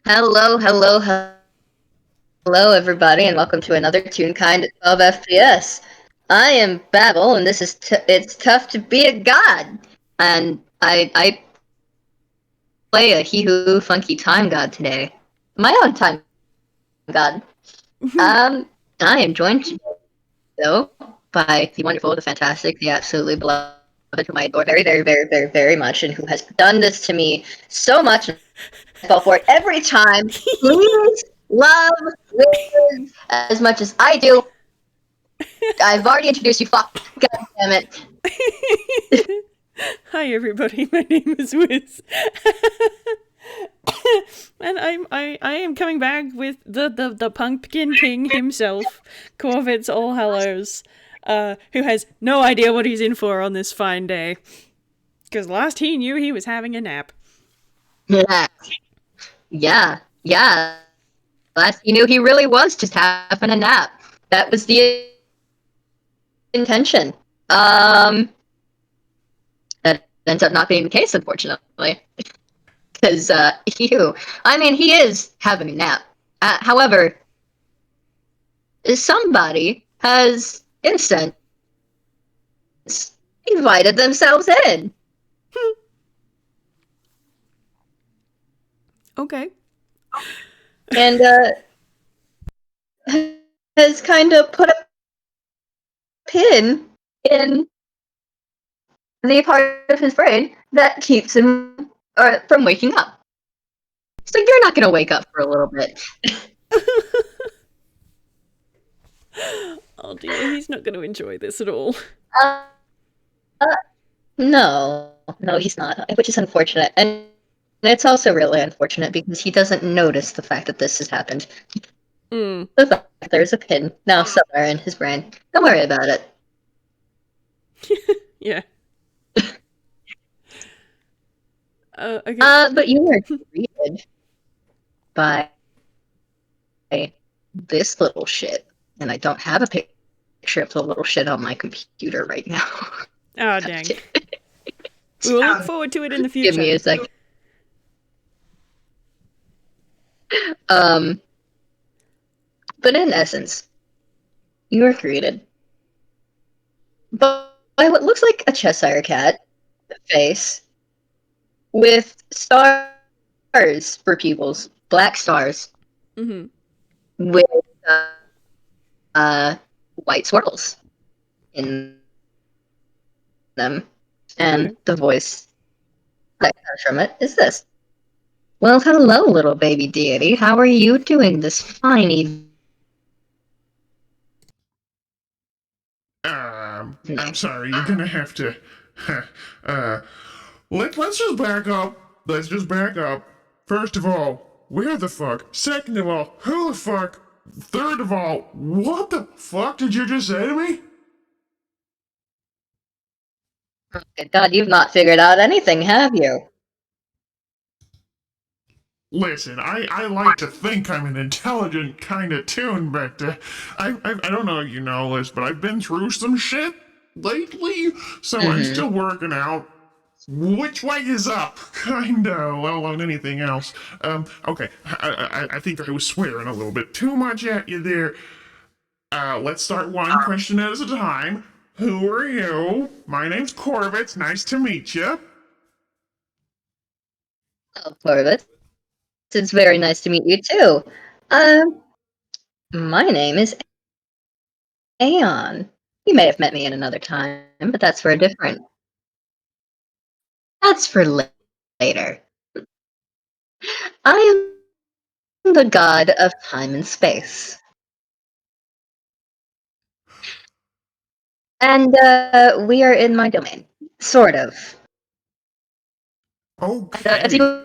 Hello, everybody, and welcome to another Toonkind of FPS. I am Babel, and this is it's tough to be a god, and I play a He Who Funky Time God today, my own time god. Um, I am joined though by the wonderful, the fantastic, the absolutely beloved, whom I adore very much, and who has done this to me so much. And I fell for it every time. Please love Liz as much as I do. I've already introduced you. Fuck. God damn it. Hi everybody, my name is Wiz. And I am coming back with the Pumpkin King himself, Korvits All Hallows, who has no idea what he's in for on this fine day. Because last he knew he was having a nap. Yeah. Yeah. Last he knew he really was just having a nap. That was the intention. That ends up not being the case, unfortunately. Because, he is having a nap. However, somebody has, in a sense, invited themselves in. Okay. And, has kind of put a pin in the part of his brain that keeps him from waking up. So you're not going to wake up for a little bit. Oh dear, he's not going to enjoy this at all. Uh, no, he's not, which is unfortunate. And it's also really unfortunate because he doesn't notice the fact that this has happened. Mm. The fact that there's a pin now somewhere in his brain. Don't worry about it. Yeah. Okay. But you were greeted by this little shit, and I don't have a picture of the little shit on my computer right now. Oh dang. We will look forward to it in the Give me future. a second. Um, but in essence, you were created by what looks like a Cheshire cat face with stars for pupils, black stars Mm-hmm. with uh, uh, white swirls in them, and Okay. the voice that comes from it is this. Well, hello, little baby deity. How are you doing this fine I'm evening? sorry, you're gonna have to. uh, let's just back up. Let's just back up. First of all, where the fuck? Second of all, who the fuck? Third of all, what the fuck did you just say to me? Good God, you've not figured out anything, have you? Listen, I like to think I'm an intelligent kind of tune, but I don't know if you know this, but I've been through some shit lately, so I'm Mm-hmm. still working out which way is up, kinda, let alone anything else. Okay, I think I was swearing a little bit too much at you there. Let's start one question at a time. Who are you? My name's Korvits. Nice to meet you. Oh, Corvus. It's very nice to meet you too. Um, my name is Aeon. You may have met me in another time, but that's for a different. That's for later. I am the god of time and space, and we are in my domain, sort of. As Okay. you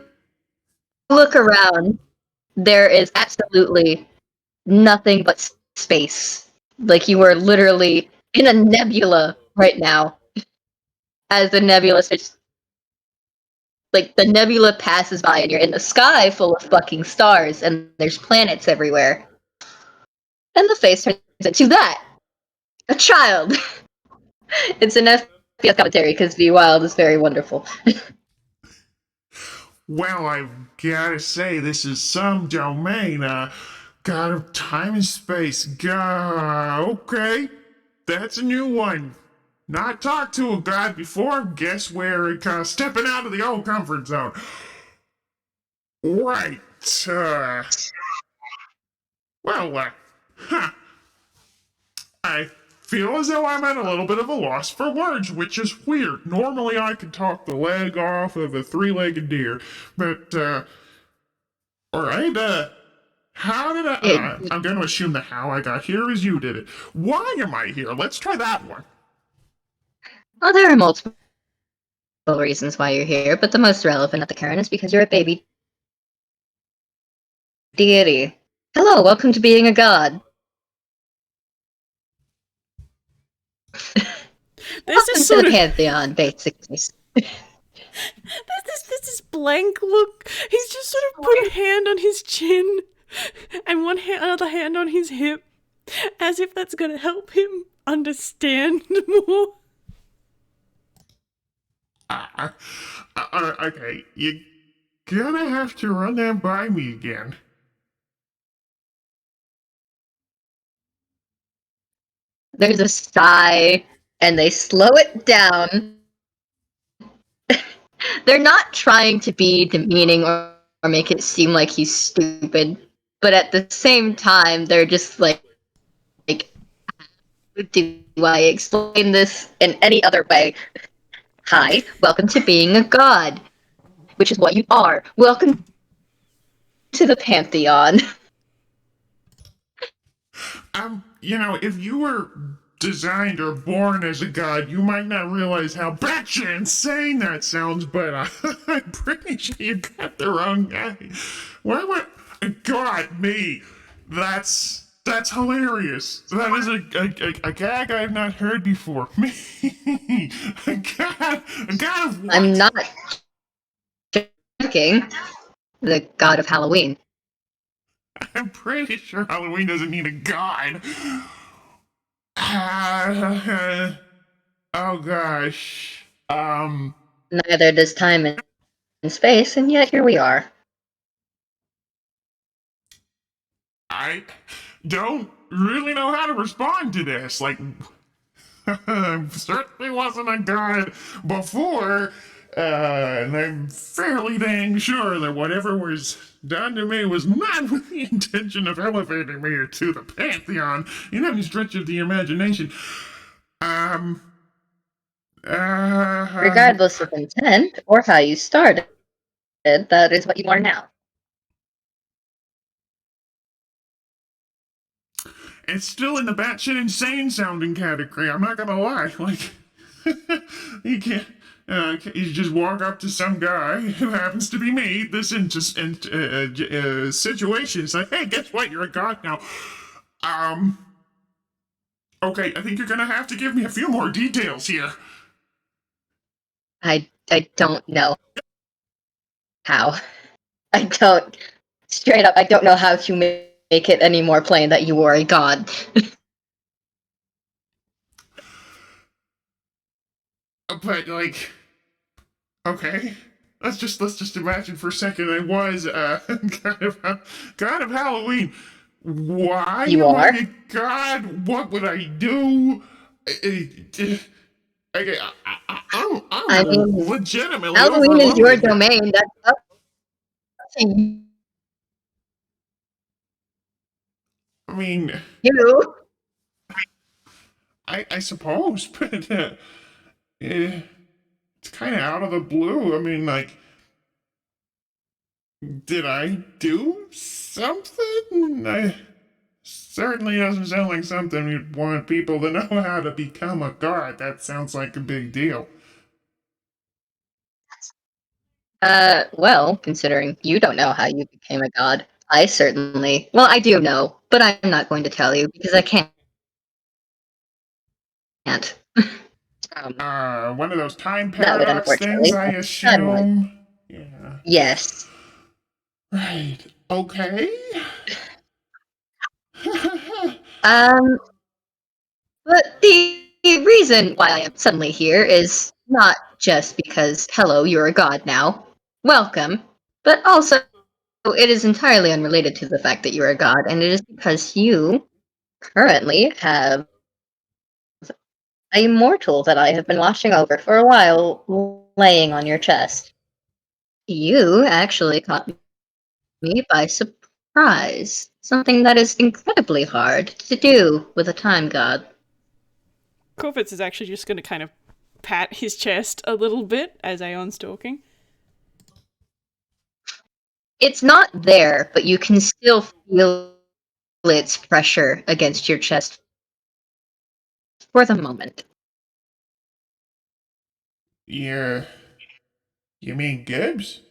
look around, there is absolutely nothing but space. Like you are literally in a nebula right now, as the nebula just like the nebula passes by and you're in the sky full of fucking stars and there's planets everywhere. And the face turns into that. A child. It's an FPS commentary because Be Wild is very wonderful. Well, I've gotta say, this is some domain. God of time and space. Okay. That's a new one. Not talked to a god before. Guess we're stepping out of the old comfort zone. Right. Well, huh. I feel as though I'm at a little bit of a loss for words, which is weird. Normally I could talk the leg off of a three-legged deer, but, alright, how did It, I'm going to assume that how I got here is you did it. Why am I here? Let's try that one. well, there are multiple reasons why you're here, but the most relevant at the current is because you're a baby deity. Hello, welcome to being a god. There's this Welcome to sort the of pantheon, basically. there's this blank look. He's just sort of put a hand on his chin and another hand on his hip, as if that's gonna help him understand more. Okay, you're gonna have to run that by me again. There's a sigh, and they slow it down. They're not trying to be demeaning or make it seem like he's stupid, but at the same time, they're just like, do I explain this in any other way? Hi, welcome to being a god, which is what you are. Welcome to the pantheon. If you were designed or born as a god, you might not realize how batshit insane that sounds, but I'm pretty sure you got the wrong guy. Why would God me? That's hilarious. That is a gag I have not heard before. Me, a god of I'm what? not joking. The god of Halloween. I'm pretty sure Halloween doesn't need a god. Oh gosh. Neither does time and space, and yet here we are. I don't really know how to respond to this. Like, certainly wasn't a god before, and I'm fairly dang sure that whatever was done to me was not with the intention of elevating me to the pantheon in any stretch of the imagination. Um, uh, Regardless of intent or how you started, that is what you are now. it's still in the batshit insane sounding category. I'm not gonna lie. Like, you can't. You just walk up to some guy who happens to be me. This situation. It's like, hey, guess what? You're a god now. Um. Okay, I think you're gonna have to give me a few more details here. I don't know how. I don't straight up. I don't know how to make it any more plain that you are a god. But like, okay. Let's just imagine for a second I was god of Halloween. Why You am I are. a god? What would I do? I I'm mean, legitimately Halloween is your overloaded here. domain. That's up to I mean, you. I suppose, but eh, it's kind of out of the blue. I mean, like, did I do something? I certainly doesn't sound like something you'd want people to know how to become a god. That sounds like a big deal. Well, considering you don't know how you became a god, I certainly. Well, I do know, but I'm not going to tell you because I can't. Um, One of those time that would paradox things, unfortunately I take timeline. assume. Yeah. Yes. Right. Okay. Um, but the reason why I am suddenly here is not just because, hello, you're a god now. Welcome. But also, it is entirely unrelated to the fact that you're a god, and it is because you currently have a mortal that I have been watching over for a while laying on your chest. You actually caught me by surprise, something that is incredibly hard to do with a time god. Korvits is actually just going to kind of pat his chest a little bit as Aeon's talking. It's not there, but you can still feel its pressure against your chest for the moment. Yeah, you mean Gibbs?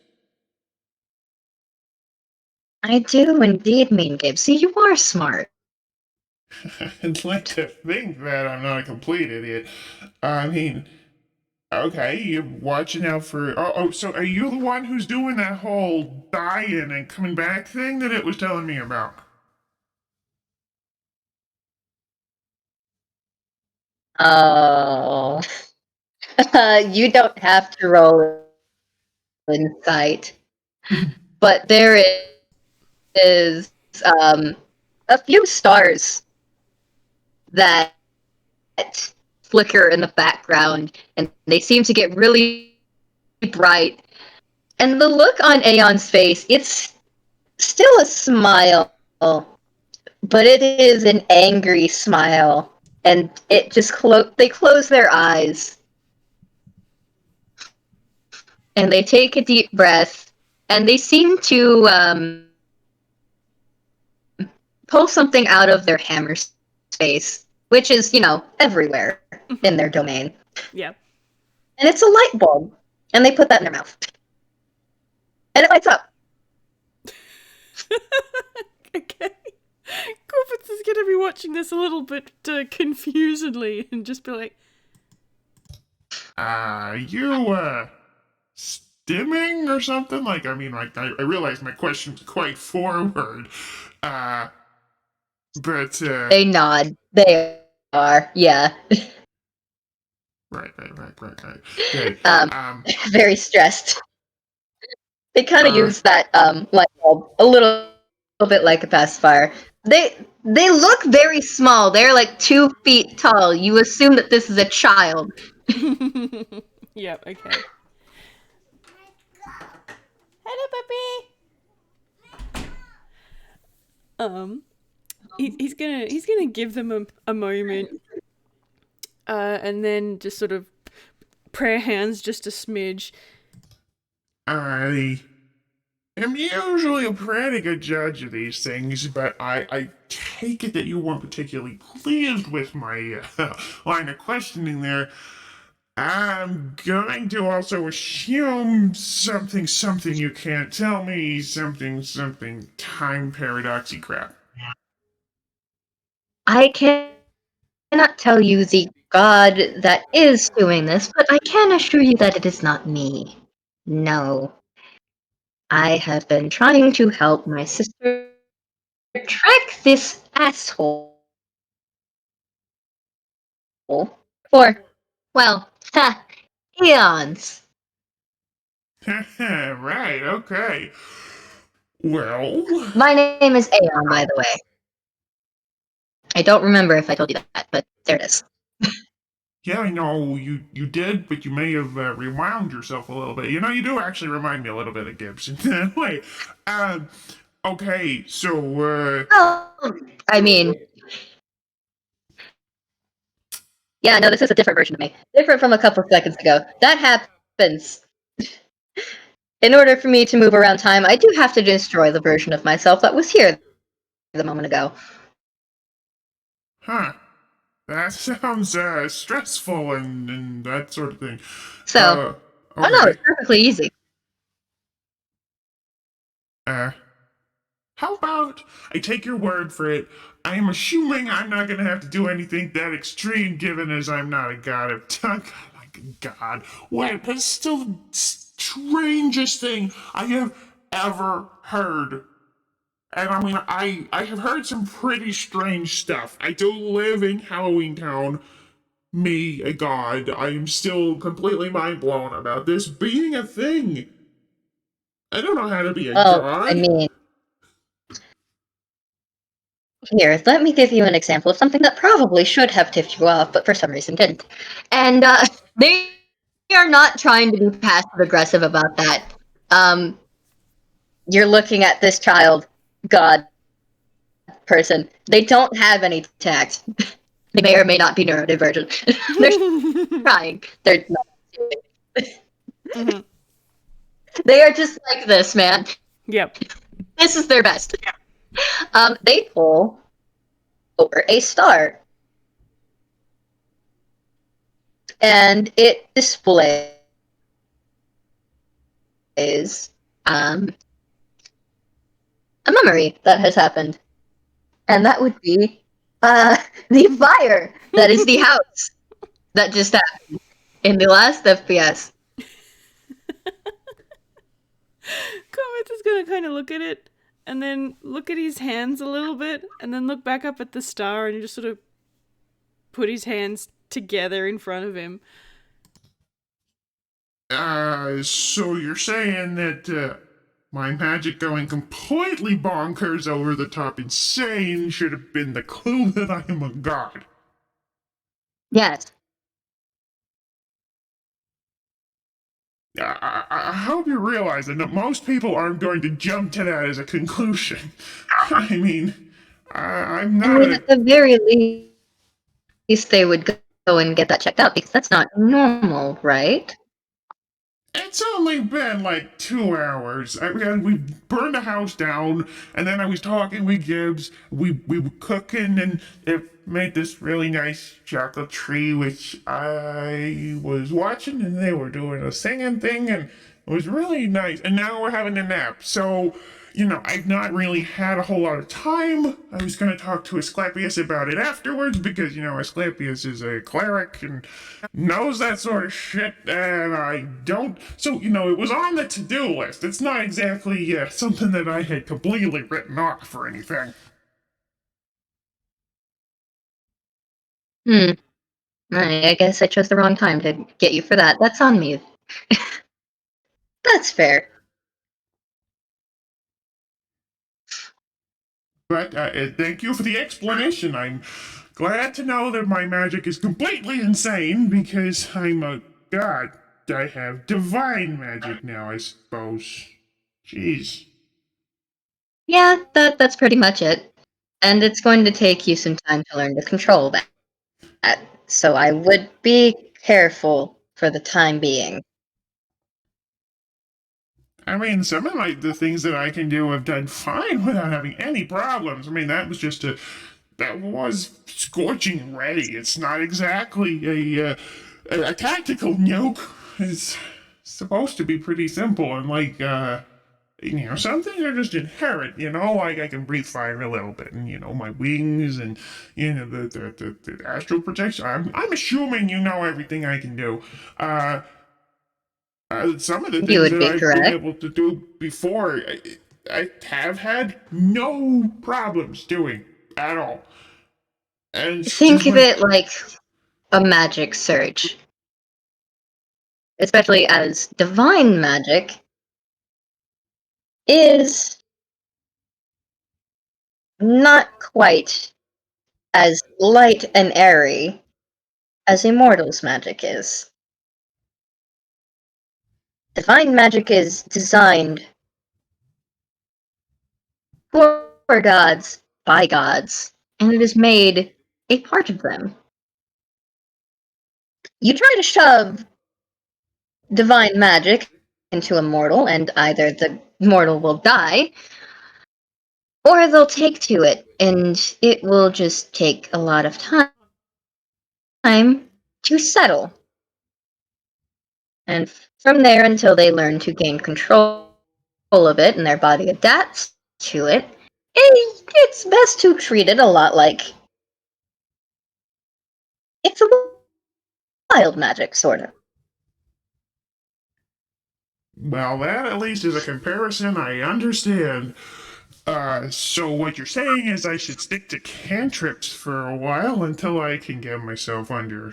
I do indeed mean Gibbs. See, you are smart. I'd like to think that I'm not a complete idiot. I mean, okay, you're watching out for. So are you the one who's doing that whole dying and coming back thing that it was telling me about? Oh, you don't have to roll insight, but there is a few stars that flicker in the background, and they seem to get really bright. And the look on Aeon's face, it's still a smile, but it is an angry smile. And it just they close their eyes and they take a deep breath and they seem to pull something out of their hammer space, which is, everywhere in their domain. Yeah. And it's a light bulb. And they put that in their mouth. And it lights up. Okay. Korvits is going to be watching this a little bit confusedly and just be like, You stimming or something? Like, I mean, like, I realize my question's quite forward. Uh, but. They nod. They are, yeah. Right. Good. um, Um, very stressed. They kind of uh, use that light bulb a little bit like a pacifier. They look very small. They're like 2 feet tall. You assume that this is a child. yep, okay. Hello, puppy. He's gonna give them a moment, and then just sort of prayer hands just a smidge. I am usually a pretty good judge of these things, but I take it that you weren't particularly pleased with my line of questioning there. I'm going to also assume something you can't tell me, something time paradoxy crap. I cannot tell you the god that is doing this, but I can assure you that it is not me. No. I have been trying to help my sister track this asshole for, well, eons. Right, okay. Well, My name is Aeon, by the way. I don't remember if I told you that, but there it is. yeah, I know you did, but you may have rewound yourself a little bit. You know, you do actually remind me a little bit of Gibson. Wait, um, okay, so Oh, I mean, yeah, no, this is a different version of me. Different from a couple of seconds ago. That happens. In order for me to move around time, I do have to destroy the version of myself that was here the moment ago. huh? That sounds stressful and that sort of thing. So, Uh, oh no, okay. it's perfectly easy. Uh, how about I take your word for it? I am assuming I'm not gonna have to do anything that extreme, given as I'm not a god of time. Like a god. Wait, that's still the strangest thing I have ever heard. And I mean, I have heard some pretty strange stuff. I do live in Halloween Town. Me, a god. I am still completely mind blown about this being a thing. I don't know how to be a Well, I god. mean, here, let me give you an example of something that probably should have tipped you off, but for some reason didn't. And they are not trying to be passive aggressive about that. Um, you're looking at this child, God person. They don't have any tact. They may or may not be neurodivergent. They're trying. They're not. Mhm. They are just like this, man. Yep. This is their best. They pull over a star, and it displays um, a memory that has happened, and that would be the fire that is the house that just happened in the last FPS. Korvits is gonna kind of look at it and then look at his hands a little bit and then look back up at the star and just sort of put his hands together in front of him. So you're saying that my magic going completely bonkers over the top insane should have been the clue that I am a god? Yes. I hope you realize that most people aren't going to jump to that as a conclusion. I mean, I'm I not mean, a. at the very least, they would go and get that checked out because that's not normal, right? It's only been like 2 hours. We burned the house down, and then I was talking with Gibbs. We were cooking, and it made this really nice chocolate tree, which I was watching, and they were doing a singing thing, and it was really nice. And now we're having a nap. So, I've not really had a whole lot of time. I was going to talk to Asclepius about it afterwards because, Asclepius is a cleric and knows that sort of shit, and I don't. So, it was on the to do list. It's not exactly something that I had completely written off or anything. Hmm. I guess I chose the wrong time to get you for that. That's on me. That's fair. But thank you for the explanation. I'm glad to know that my magic is completely insane because I'm a god. I have divine magic now, I suppose. Jeez. Yeah, that's pretty much it. And it's going to take you some time to learn to control that. So I would be careful for the time being. I mean, some of the things that I can do I've done fine without having any problems. I mean, that was scorching ready. It's not exactly a tactical nuke. It's supposed to be pretty simple and some things are just inherent, like I can breathe fire a little bit, and my wings, and the astral protection. I'm assuming you know everything I can do. Uh, some of the You things would that be I've been correct. able to do before, I have had no problems doing at all. And it's Think just of like, it like a magic surge, especially as divine magic is not quite as light and airy as immortal's magic is. Divine magic is designed for gods by gods, and it is made a part of them. You try to shove divine magic into a mortal, and either the mortal will die, or they'll take to it, and it will just take a lot of time to settle. And from there until they learn to gain control of it and their body adapts to it, it's best to treat it a lot like it's a wild magic, sort of. well, that at least is a comparison I understand. So what you're saying is I should stick to cantrips for a while until I can get myself under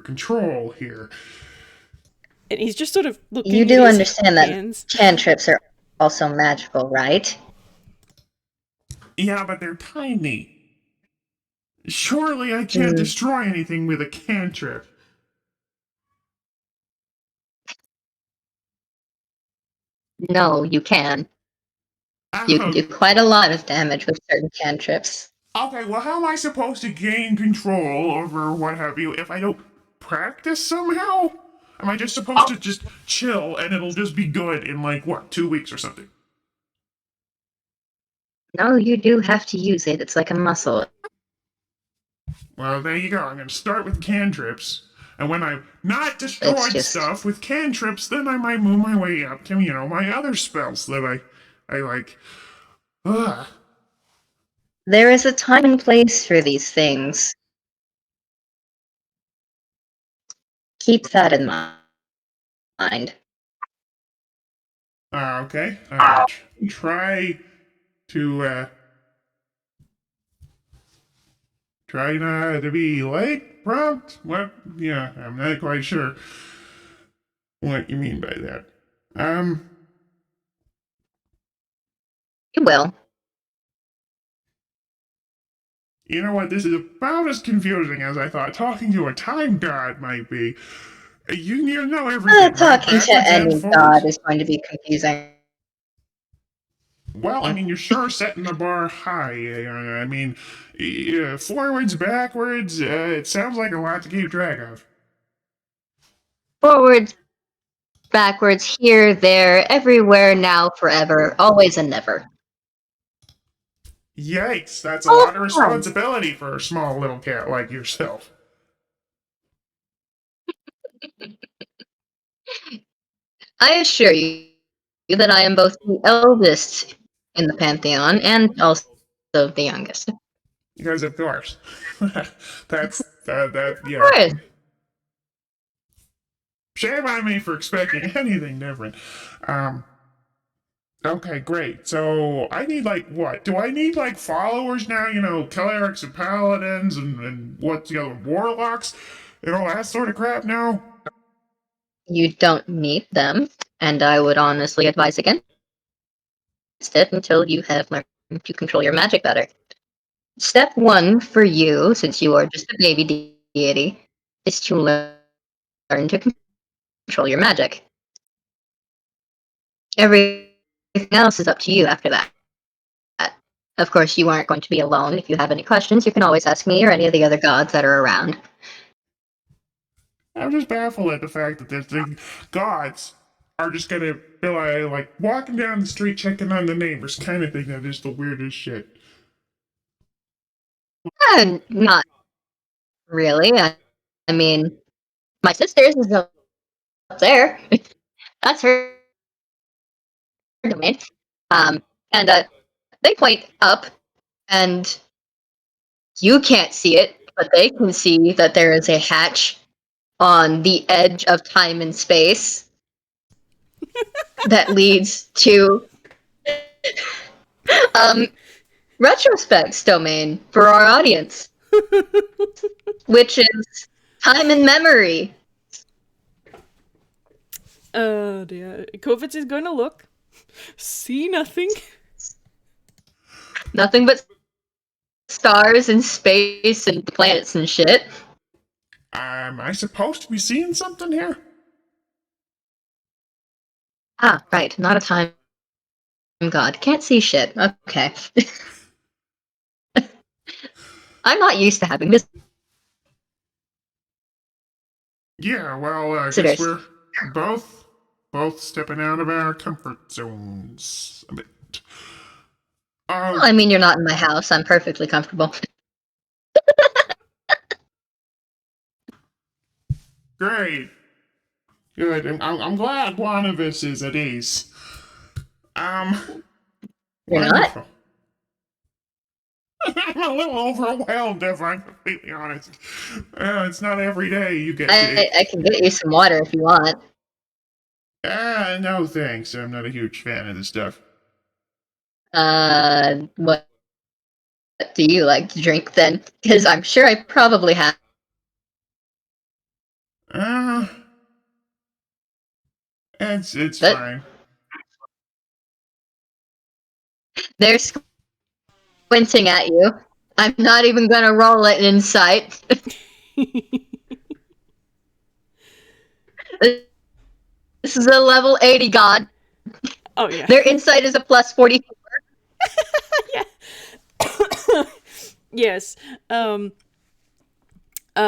control here. And he's just sort of You looking at do his understand that hands. cantrips are also magical, right? Yeah, but they're tiny. Surely I can't Hmm. destroy anything with a cantrip. No, you can. You can do Um, quite a lot of damage with certain cantrips. okay, well, how am I supposed to gain control over what have you if I don't practice somehow? Am I just supposed to just chill and it'll just be good in like, what, 2 weeks or something? No, you do have to use it. It's like a muscle. Well, there you go. I'm going to start with cantrips. And when I've not It's destroyed just stuff with cantrips, then I might move my way up to, my other spells that I like. Ugh. there is a time and place for these things. Keep that in mind. Okay. Try to, try not to be late, prompt? What? Yeah, I'm not quite sure what you mean by that. Um, You will. you know what? This is about as confusing as I thought talking to a time god might be. You know everything, right? Talking to Backwards and any god forwards? is going to be confusing. Well, I mean, you're sure setting the bar high. I mean, forwards, backwards, it sounds like a lot to keep track of. Forwards, backwards, here, there, everywhere, now, forever, always and never. Yikes, that's a All lot of fun. responsibility for a small little cat like yourself. I assure you that I am both the eldest in the pantheon and also the youngest. Of Because, of course. Yeah. course. Shame on me for expecting anything different. Um, okay, great. So I need like what? Do I need like followers now? Clerics and paladins and what's the other warlocks and all that sort of crap now. You don't need them, and I would honestly advise against it until you have learned to control your magic better. Step one for you, since you are just a baby deity, is to learn to control your magic. Everything else is up to you after that. Of course, you aren't going to be alone. If you have any questions, you can always ask me or any of the other gods that are around. I'm just baffled at the fact that the gods are just gonna be like walking down the street checking on the neighbors kind of thing. That is the weirdest shit. Not really. I mean, my sister's is up there. That's her domain. And they point up, and you can't see it, but they can see that there is a hatch on the edge of time and space that leads to um, retrospects domain for our audience, which is time and memory. Oh dear. Korvits is going to look, see nothing. Nothing but stars and space and planets and shit. Am I supposed to be seeing something here? Ah, right, not a time god. Can't see shit. Okay. I'm not used to having Yeah, well, I guess visitors. we're both stepping out of our comfort zones a bit. Well, Oh, I mean, you're not in my house. I'm perfectly comfortable. great. Good. I'm glad one of us is at ease. You're not? Wonderful. I'm a little overwhelmed, if I'm completely honest. It's not every day you get to. I can get you some water if you want. No thanks. I'm not a huge fan of this stuff. What do you like to drink then? Because I'm sure I probably have. Uh, It's But fine. they're squinting at you. I'm not even gonna roll it in insight. This is a level 80 god. Oh yeah. Their insight is a plus 40. Yeah. Yes. No,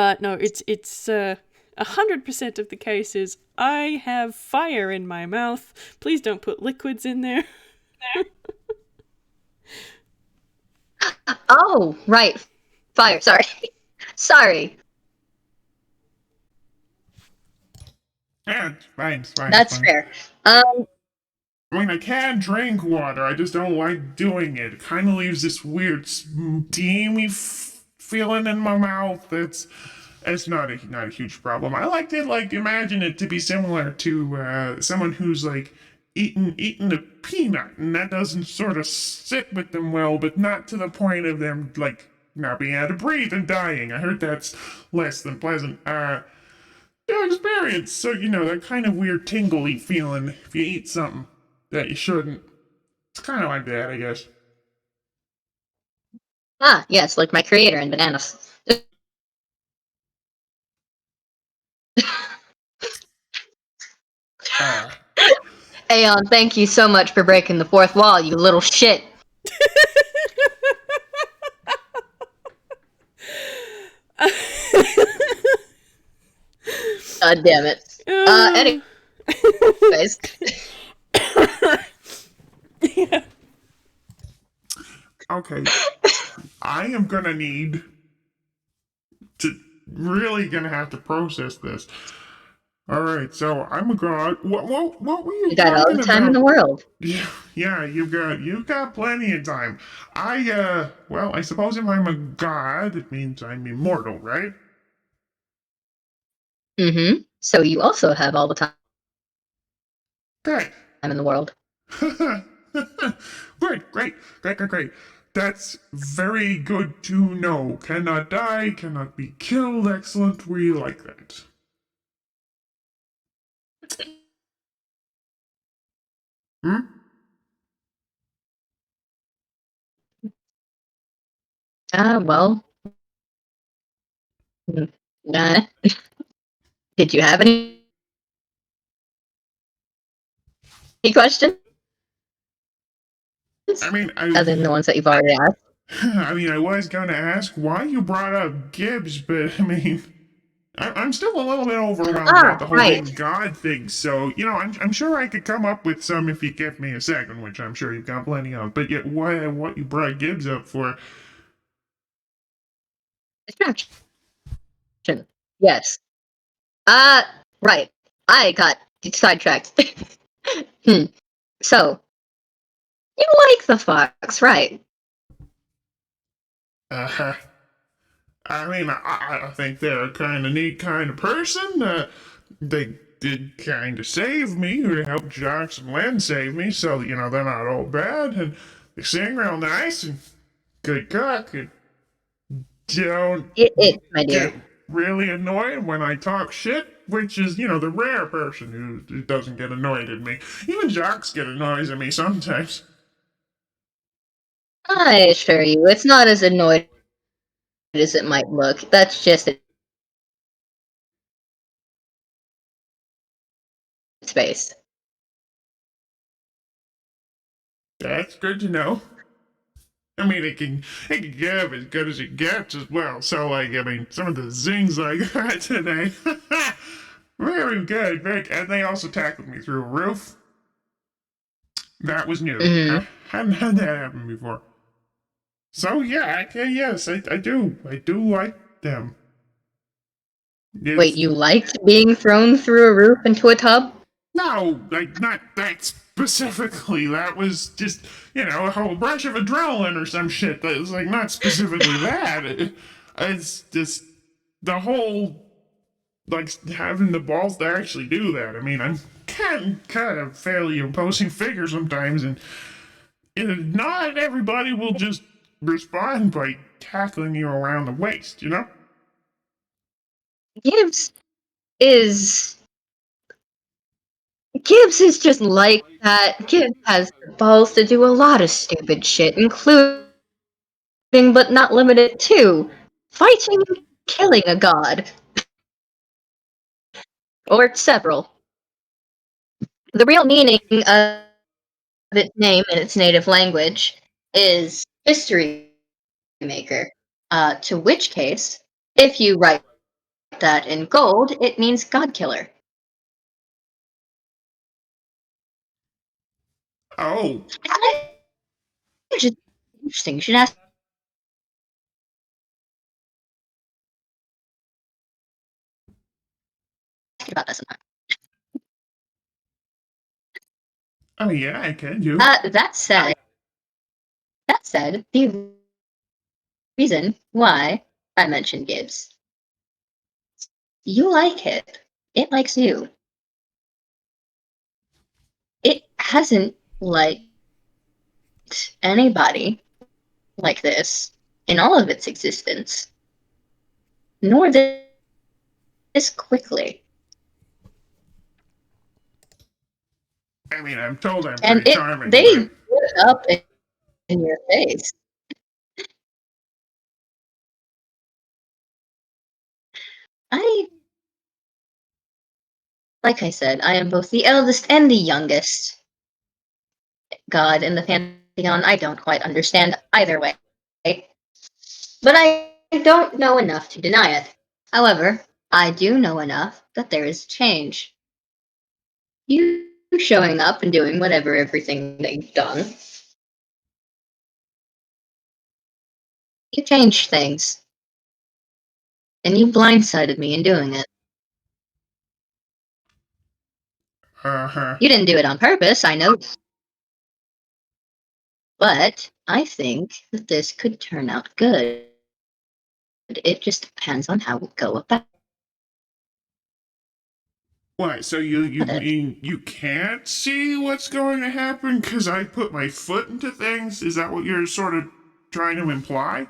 it's 100% of the cases. I have fire in my mouth. Please don't put liquids in there. Oh, right. Fire. Sorry. Sorry. Yeah, it's fine. It's fine. It's That's fine. fair. I mean, I can drink water. I just don't like doing it. It kind of leaves this weird steamy feeling in my mouth. It's not a huge problem. I like to imagine it to be similar to someone who's like eating a peanut, and that doesn't sort of sit with them well, but not to the point of them like not being able to breathe and dying. I heard that's less than pleasant. Experience. So that kind of weird tingly feeling if you eat something that you shouldn't. It's kind of like that, I guess. Yes, like my creator in bananas. Uh, Aeon, thank you so much for breaking the fourth wall, you little shit. God damn it. Uh, Anyways. yeah. okay, I am gonna need to really gonna have to process this. All right, so I'm a god. What were you You got all talking the time in about? the world. Yeah, you've got plenty of time. Well, I suppose if I'm a god, it means I'm immortal, right? Mm-hmm. So you also have all the time Okay. in the world. Great. That's very good to know. Cannot die, cannot be killed. Excellent. We like that. Hmm? Well, mm, uh, did you have any questions I mean, other than the ones that you've already asked? I was gonna ask why you brought up Gibbs, but I mean, I'm still a little bit overwhelmed about the whole being Right. God thing. So I'm sure I could come up with some if you give me a second, which I'm sure you've got plenty of. But yet, what you brought Gibbs up for? Distraction. Yes. Uh, right. I got sidetracked. Hmm. So, you like the fox, right? Uh, I mean, I think they're a kind of neat kind of person. They did kind of save me, or help Jocks and Len save me, so they're not all bad, and they sing real nice and good cook, and don't It is, my get dear. really annoyed when I talk shit, which is the rare person who doesn't get annoyed at me. Even Jocks get annoyed at me sometimes. I assure you, it's not as annoyed as it might look. That's just its face. That's good to know. I mean, it can give as good as it gets as well. So, I mean, some of the zings I got today, very good, and they also tackled me through a roof. That was new. Mm-hmm. I hadn't had that happen before. So yeah, yes, I do like them. Wait, It's you liked being thrown through a roof into a tub? no, like not that specifically. That was just a whole bunch of adrenaline or some shit. That was like not specifically that. It's just the whole like having the balls to actually do that. I mean, I'm kind of fairly imposing figure sometimes, and not everybody will just respond by tackling you around the waist. Gibbs is Gibbs is just like that. Gibbs has the balls to do a lot of stupid shit, including but not limited to fighting and killing a god. Or several. The real meaning of its name in its native language is history maker. To which case, if you write that in gold, it means god killer. Oh, Which is interesting. You should ask about this. oh yeah, I can do. That said, the reason why I mentioned Gibbs, you like it. It likes you. It hasn't liked anybody like this in all of its existence, nor this quickly. I mean, I'm told I'm And pretty charming, they but put it up in your face. I, like I said, I am both the eldest and the youngest god in the pantheon. I don't quite understand either way, but I don't know enough to deny it. However, I do know enough that there is change. You showing up and doing whatever everything that you've done, you changed things, and you blindsided me in doing it. uh-huh. You didn't do it on purpose, I know, but I think that this could turn out good. It just depends on how we go about Why? So you it. mean you can't see what's going to happen because I put my foot into things? Is that what you're sort of trying to imply?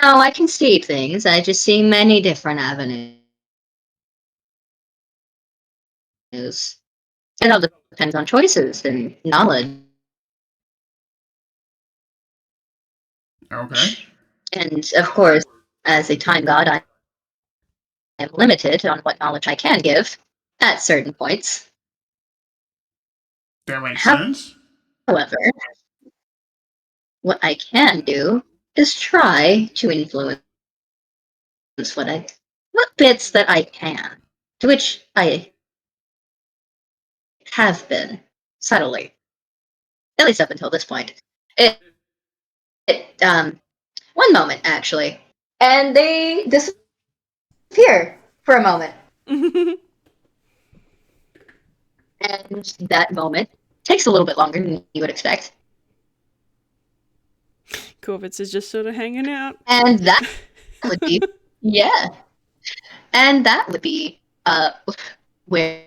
No, I can see things. I just see many different avenues. It all depends on choices and knowledge. Okay, And of course, as a time god, I am limited on what knowledge I can give at certain points. that makes sense. However, what I can do is try to influence what bits that I can, to which I have been subtly, at least up until this point. It, it one moment actually, and they disappear for a moment, and that moment takes a little bit longer than you would expect, Korvits is just sort of hanging out. and that would be yeah, and that would be where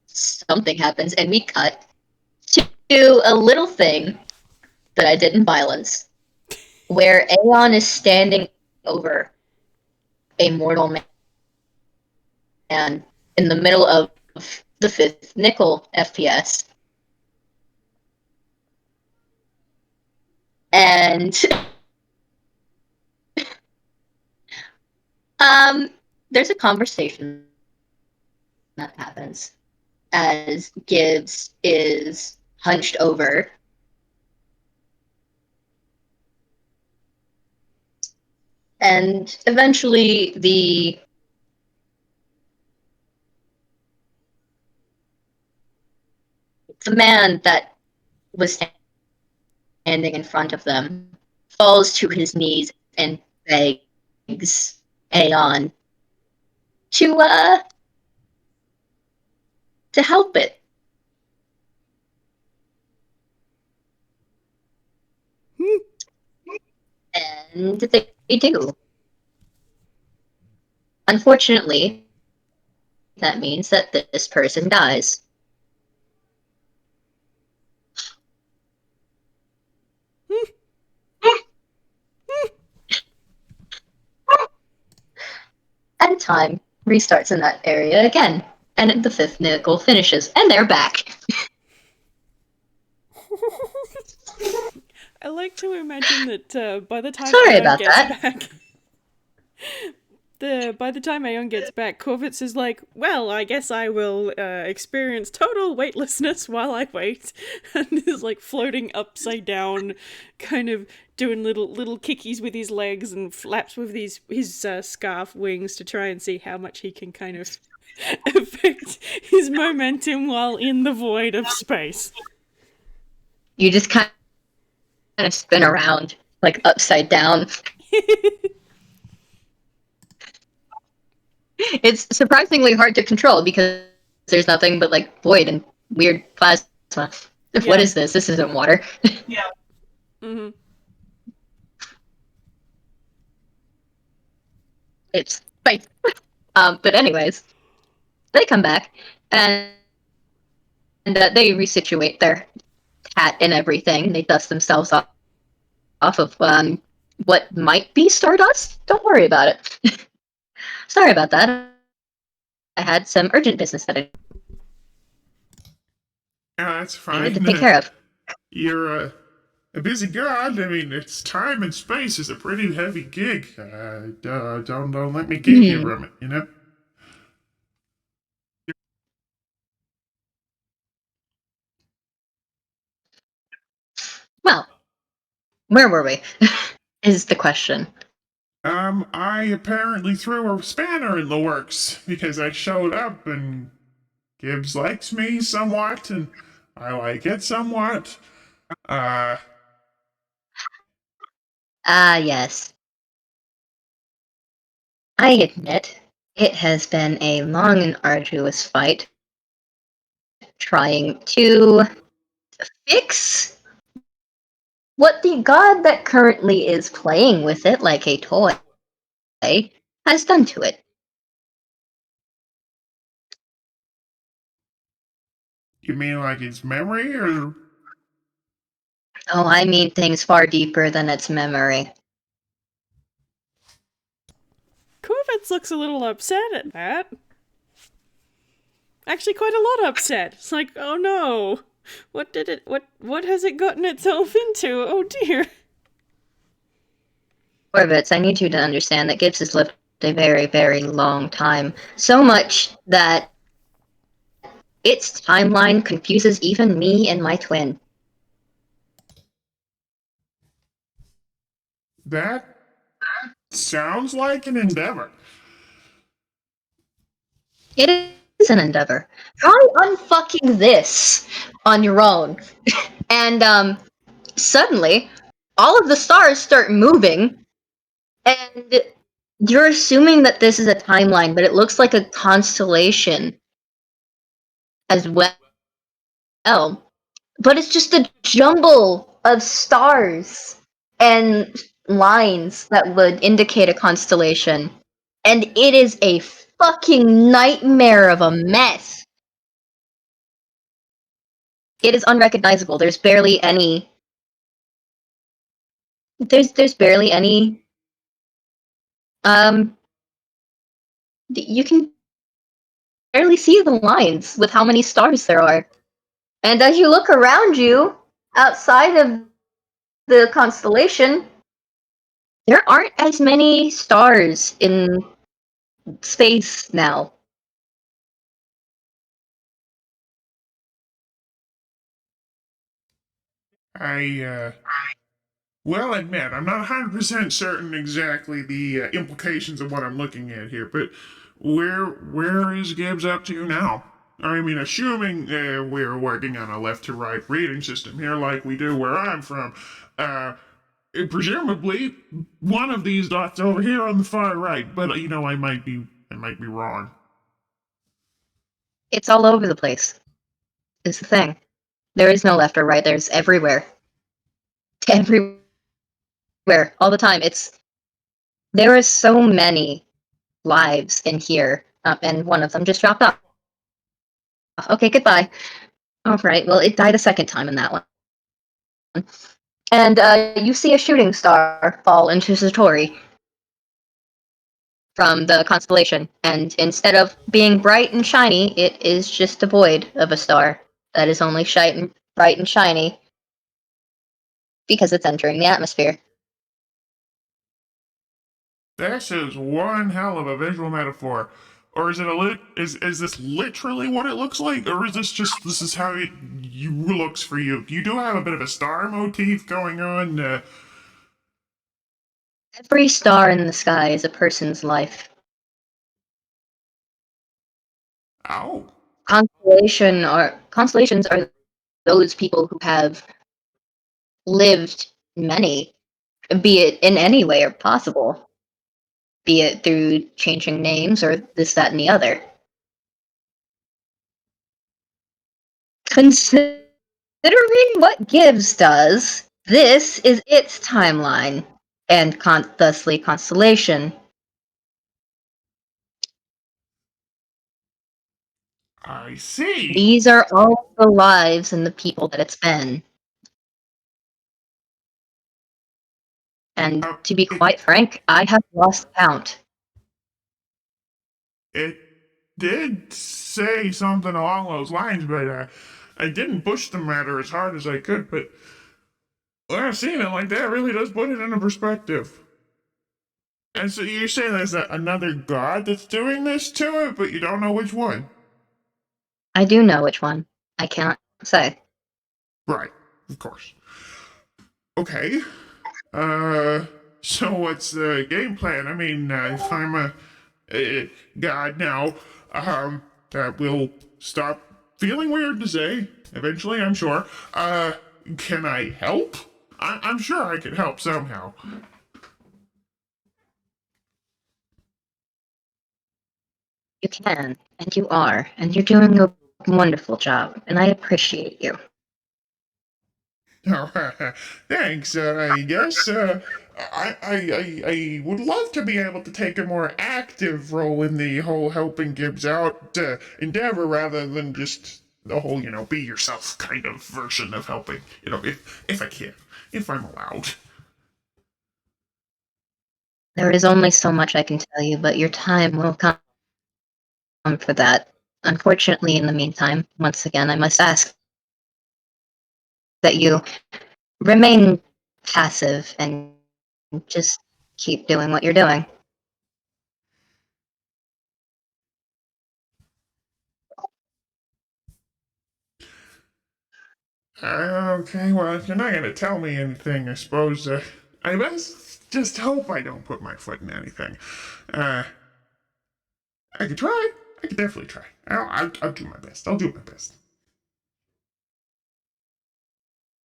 something happens, and we cut to a little thing that I did in violence, where Aeon is standing over a mortal man in the middle of the fifth nickel FPS. And um, there's a conversation that happens as Gibbs is hunched over. And eventually the man that was standing in front of them falls to his knees and begs Aeon to to help it. And they do. Unfortunately, that means that this person dies. And time restarts in that area again. And the fifth nickel finishes, and they're back. I like to imagine that by the time Sorry Aeon about gets that. back, by the time Aeon gets back, Korvits is like, well, I guess I will experience total weightlessness while I wait, and is like floating upside down, kind of doing little kickies with his legs and flaps with his scarf wings to try and see how much he can kind of affect his momentum while in the void of space. You just kind of spin around, like upside down. It's surprisingly hard to control because there's nothing but like void and weird plasma. What Yeah. is this? This isn't water. Mm-hmm. It's space. But anyways, they come back and they resituate their hat and everything. They dust themselves off of what might be stardust. Don't worry about it. Sorry about that. I had some urgent business that I That's needed to fine. take care of. You're a busy god. I mean, it's time and space is a pretty heavy gig. Don't let me keep you Hmm. from it. You know. Well, where were we? Is the question. I apparently threw a spanner in the works because I showed up and Gibbs likes me somewhat and I like it somewhat. Uh, Ah, yes. I admit, it has been a long and arduous fight trying to fix what the god that currently is playing with it like a toy has done to it. you mean like its memory or Oh, I mean things far deeper than its memory. Korvits looks a little upset at that. Actually, quite a lot upset. It's like, oh no, what has it gotten itself into? Oh dear. Korvits, I need you to understand that Gibbs has lived a very, very long time. So much that its timeline confuses even me and my twin. that sounds like an endeavor. It is an endeavor. Try unfucking this on your own. And suddenly, all of the stars start moving, and you're assuming that this is a timeline, but it looks like a constellation as well. But it's just a jumble of stars and lines that would indicate a constellation. And it is a fucking nightmare of a mess. It is unrecognizable. There's barely any um you can barely see the lines with how many stars there are. And as you look around you outside of the constellation, there aren't as many stars in space now. I will admit I'm not 100% certain exactly the implications of what I'm looking at here, but where is Gibbs up to now? I mean, assuming we're working on a left to right reading system here, like we do where I'm from, uh, presumably one of these dots over here on the far right. But you know, I might be wrong. It's all over the place. Is the thing. There is no left or right. There's everywhere. Everywhere. All the time. There are so many lives in here, and one of them just dropped off. Okay, goodbye. All right. Well, it died a second time in that one. And you see a shooting star fall into Satori. from the constellation, and instead of being bright and shiny, it is just devoid of a star that is only bright and shiny because it's entering the atmosphere. This is one hell of a visual metaphor. Or is it a is this literally what it looks like, or is this is how it looks for you? You do have a bit of a star motif going on. Every star in the sky is a person's life. Oh, Constellations are those people who have lived many, be it in any way or possible, be it through changing names or this, that, and the other. Considering what Gibbs does, this is its timeline, and thusly constellation. I see. These are all the lives and the people that it's been. And Uh, to be it quite frank, I have lost count. it did say something along those lines, but I didn't push the matter as hard as I could. But well, seeing it like that really does put it into perspective. And so you're saying there's another god that's doing this to it, but you don't know which one. I do know which one. I cannot say. Right, of course. Okay. Uh, so what's the game plan? I mean, if I'm a god now, that will stop feeling weird to say. Eventually, I'm sure. Can I help? I'm sure I could help somehow. You can, and you are, and you're doing a wonderful job, and I appreciate you. Thanks. I guess I would love to be able to take a more active role in the whole helping Gibbs out endeavor rather than just the whole be yourself kind of version of helping. If I can, if I'm allowed. There is only so much I can tell you, but your time will come for that. Unfortunately, in the meantime, once again, I must ask that you remain passive and just keep doing what you're doing. Okay, well, if you're not gonna tell me anything, I suppose I best just hope I don't put my foot in anything. Uh, I could try. I could definitely try. I'll do my best. I'll do my best.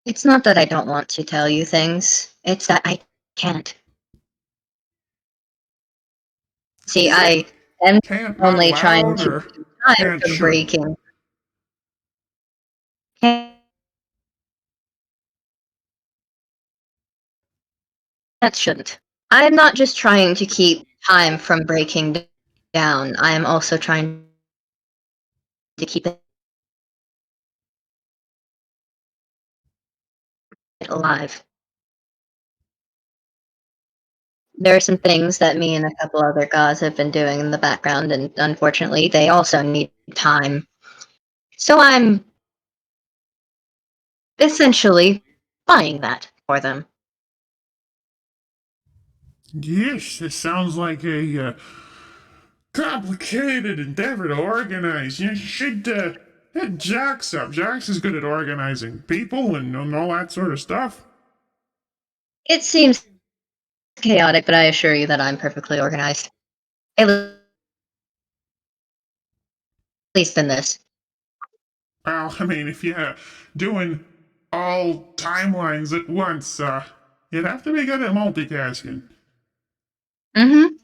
It's not that I don't want to tell you things, it's that I can't. See, Is it I am can't not only trying allowed to or keep time can't from shouldn't? breaking. Can't That shouldn't. I am not just trying to keep time from breaking down, I am also trying to keep it alive. There are some things that me and a couple other gods have been doing in the background, and unfortunately, they also need time. So I'm essentially buying that for them. Yes, this sounds like a complicated endeavor to organize. You should hit Jax up. Jax is good at organizing people and all that sort of stuff. It seems chaotic, but I assure you that I'm perfectly organized. At least in this. Well, I mean, if you're doing all timelines at once, you'd have to be good at multitasking. Mm-hmm.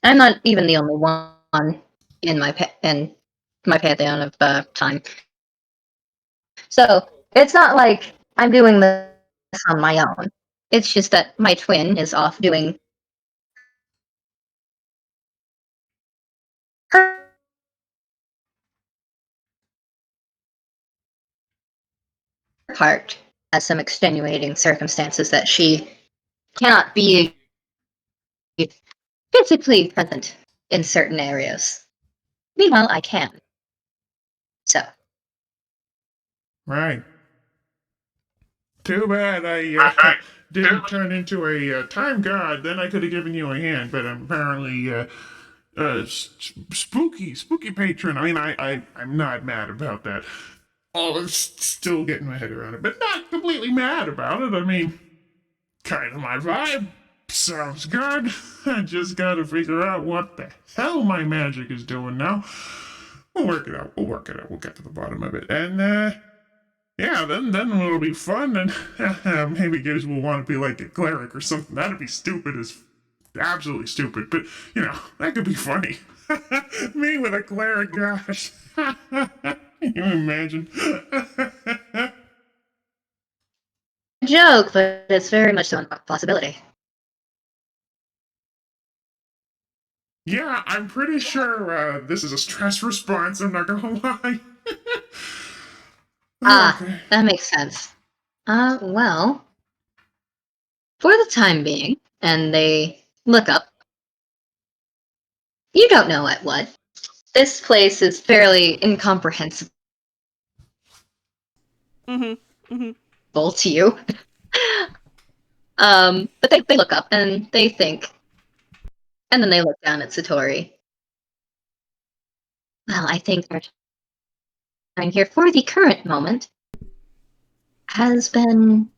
I'm not even the only one in my pantheon of time. So it's not like I'm doing this on my own. It's just that my twin is off doing her part as some extenuating circumstances that she cannot be physically present in certain areas. Meanwhile, I can. So, Right. Too bad I didn't turn into a time god. Then I could have given you a hand, but I'm apparently spooky patron. I mean, I'm not mad about that. Oh, I'm still getting my head around it, but not completely mad about it. I mean, kind of my vibe. Sounds good. I just gotta figure out what the hell my magic is doing now. We'll work it out. We'll work it out. We'll get to the bottom of it. And yeah, then it'll be fun, and maybe Gibbs will want to be like a cleric or something. That'd be stupid as absolutely stupid, but that could be funny. Me with a cleric, gosh. Can you imagine? a joke, but it's very much so a possibility. Yeah, I'm pretty sure this is a stress response. I'm not gonna lie. Okay. That makes sense. Well, for the time being, and they look up. You don't know at what. This place is fairly incomprehensible Mm-hmm. to you. But they look up and they think, and then they look down at Satori. Well, I think our time here for the current moment has been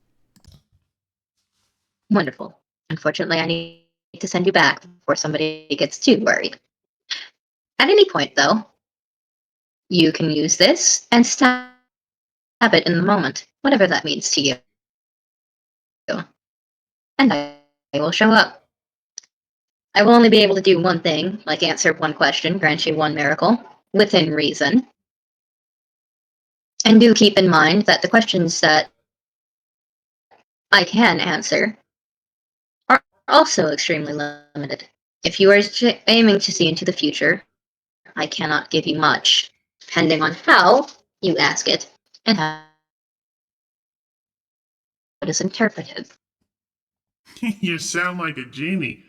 wonderful. Unfortunately, I need to send you back before somebody gets too worried. At any point, though, you can use this and stab it in the moment, whatever that means to you. And I will show up. I will only be able to do one thing, like answer one question, grant you one miracle, within reason. And do keep in mind that the questions that I can answer are also extremely limited. If you are aiming to see into the future, I cannot give you much, depending on how you ask it and how it is interpreted. You sound like a genie.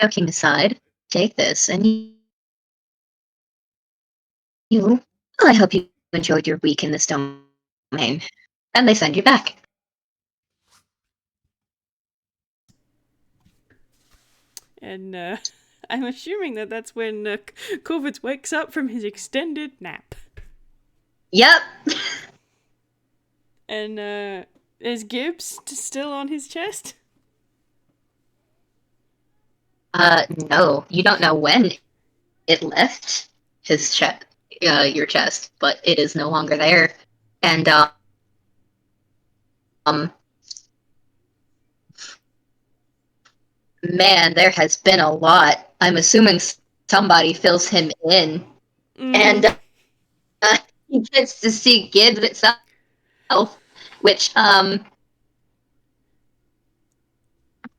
Joking aside, take this and well, I hope you enjoyed your week in this domain. And they send you back. And I'm assuming that that's when Korvits wakes up from his extended nap. Yep. And is Gibbs still on his chest? No, you don't know when it left his chest, your chest, but it is no longer there. And um, man, there has been a lot. I'm assuming somebody fills him in, Mm-hmm. and he gets to see Gibbs itself, which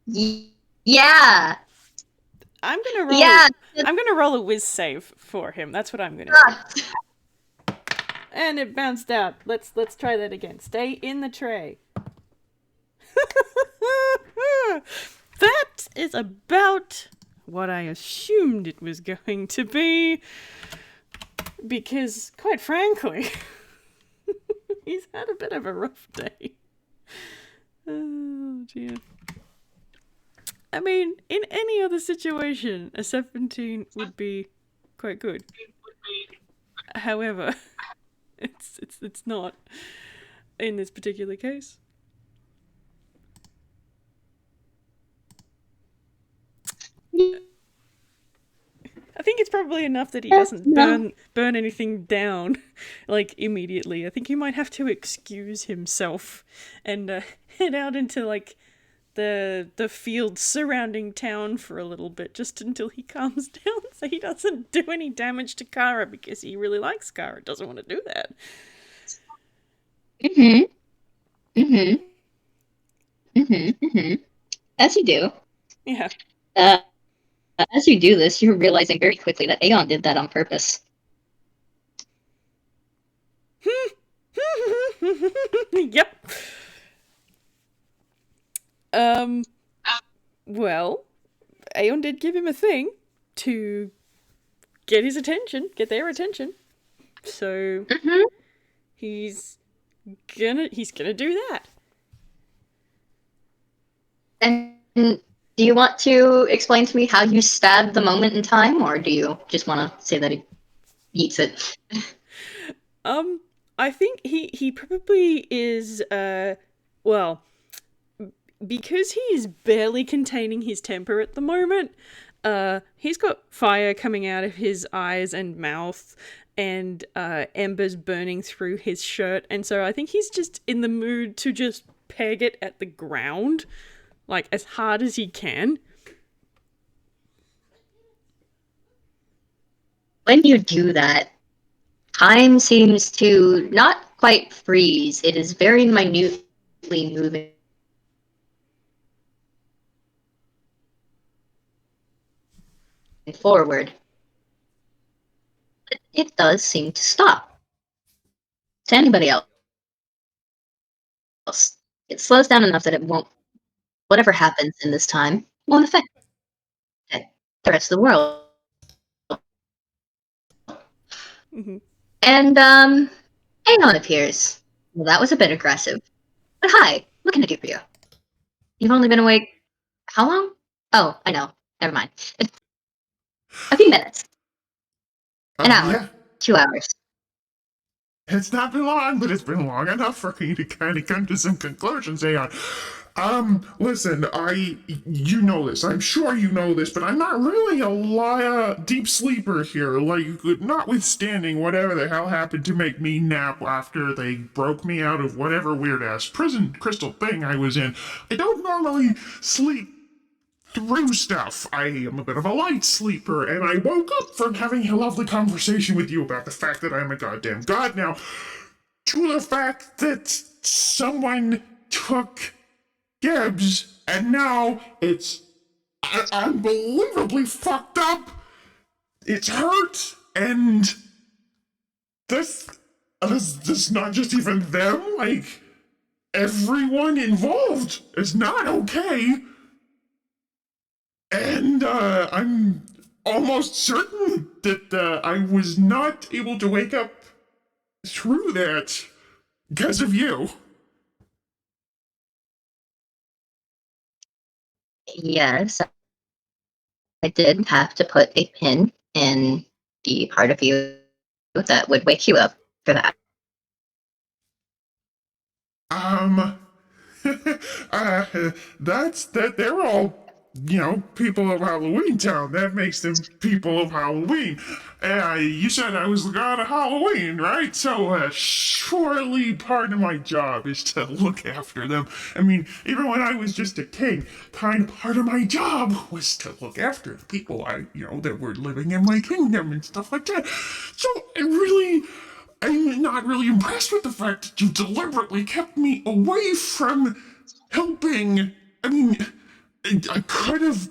yeah, I'm gonna roll. yeah. I'm gonna roll a whiz save for him. That's what I'm gonna do. And it bounced out. Let's try that again. Stay in the tray. That is about what I assumed it was going to be. Because, quite frankly, he's had a bit of a rough day. Oh dear. I mean, in any other situation, a 17 would be quite good. However, it's not in this particular case. I think it's probably enough that he doesn't No. burn anything down, like immediately. I think he might have to excuse himself and head out into like the fields surrounding town for a little bit, just until he calms down, so he doesn't do any damage to Kara because he really likes Kara. Doesn't want to do that. Mhm. Mhm. Mhm. Mhm. As you do, Yeah. uh, as you do this, you're realizing very quickly that Aeon did that on purpose. Yep. Um. Well, Aeon did give him a thing to get his attention, get their attention. So Hmm. he's he's gonna do that. And do you want to explain to me how you stabbed the moment in time, or do you just want to say that he eats it? Um, I think he probably is. Well, because he is barely containing his temper at the moment. He's got fire coming out of his eyes and mouth, and embers burning through his shirt, and so I think he's just in the mood to just peg it at the ground, like as hard as he can. When you do that, time seems to not quite freeze. It is very minutely moving forward. But it does seem to stop. To anybody else, it slows down enough that it won't, whatever happens in this time, won't affect it, the rest of the world. Hmm. And, Aeon appears. Well, that was a bit aggressive. But hi, what can I do for you? You've only been awake how long? Oh, I know. Never mind. A few minutes. An hour. Yeah. 2 hours. It's not been long, but it's been long enough for me to kind of come to some conclusions, Aeon. Listen, you know this. I'm sure you know this, but I'm not really a deep sleeper here. Like, notwithstanding whatever the hell happened to make me nap after they broke me out of whatever weird ass prison crystal thing I was in. I don't normally sleep through stuff. I am a bit of a light sleeper, and I woke up from having a lovely conversation with you about the fact that I'm a goddamn god now, to the fact that someone took Gibbs, and now it's unbelievably fucked up. It's hurt, and this not just even them, like, everyone involved is not okay. And I'm almost certain that I was not able to wake up through that because of you. Yes, I did have to put a pin in the part of you that would wake you up for that. Um, uh, that's that. They're all, people of Halloween Town. That makes them people of Halloween. You said I was the god of Halloween, right? So, surely part of my job is to look after them. I mean, even when I was just a king, kind of part of my job was to look after the people that were living in my kingdom and stuff like that. So, I'm not really impressed with the fact that you deliberately kept me away from helping. I mean, I could have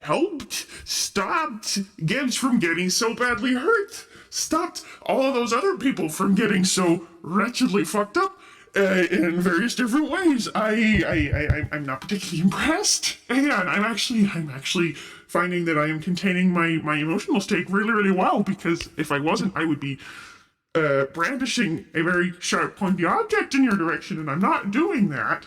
helped, stopped Gibbs from getting so badly hurt, stopped all of those other people from getting so wretchedly fucked up. In various different ways, I'm not particularly impressed, and I'm actually finding that I am containing my emotional state really, really well. Because if I wasn't, I would be brandishing a very sharp, pointy object in your direction, and I'm not doing that.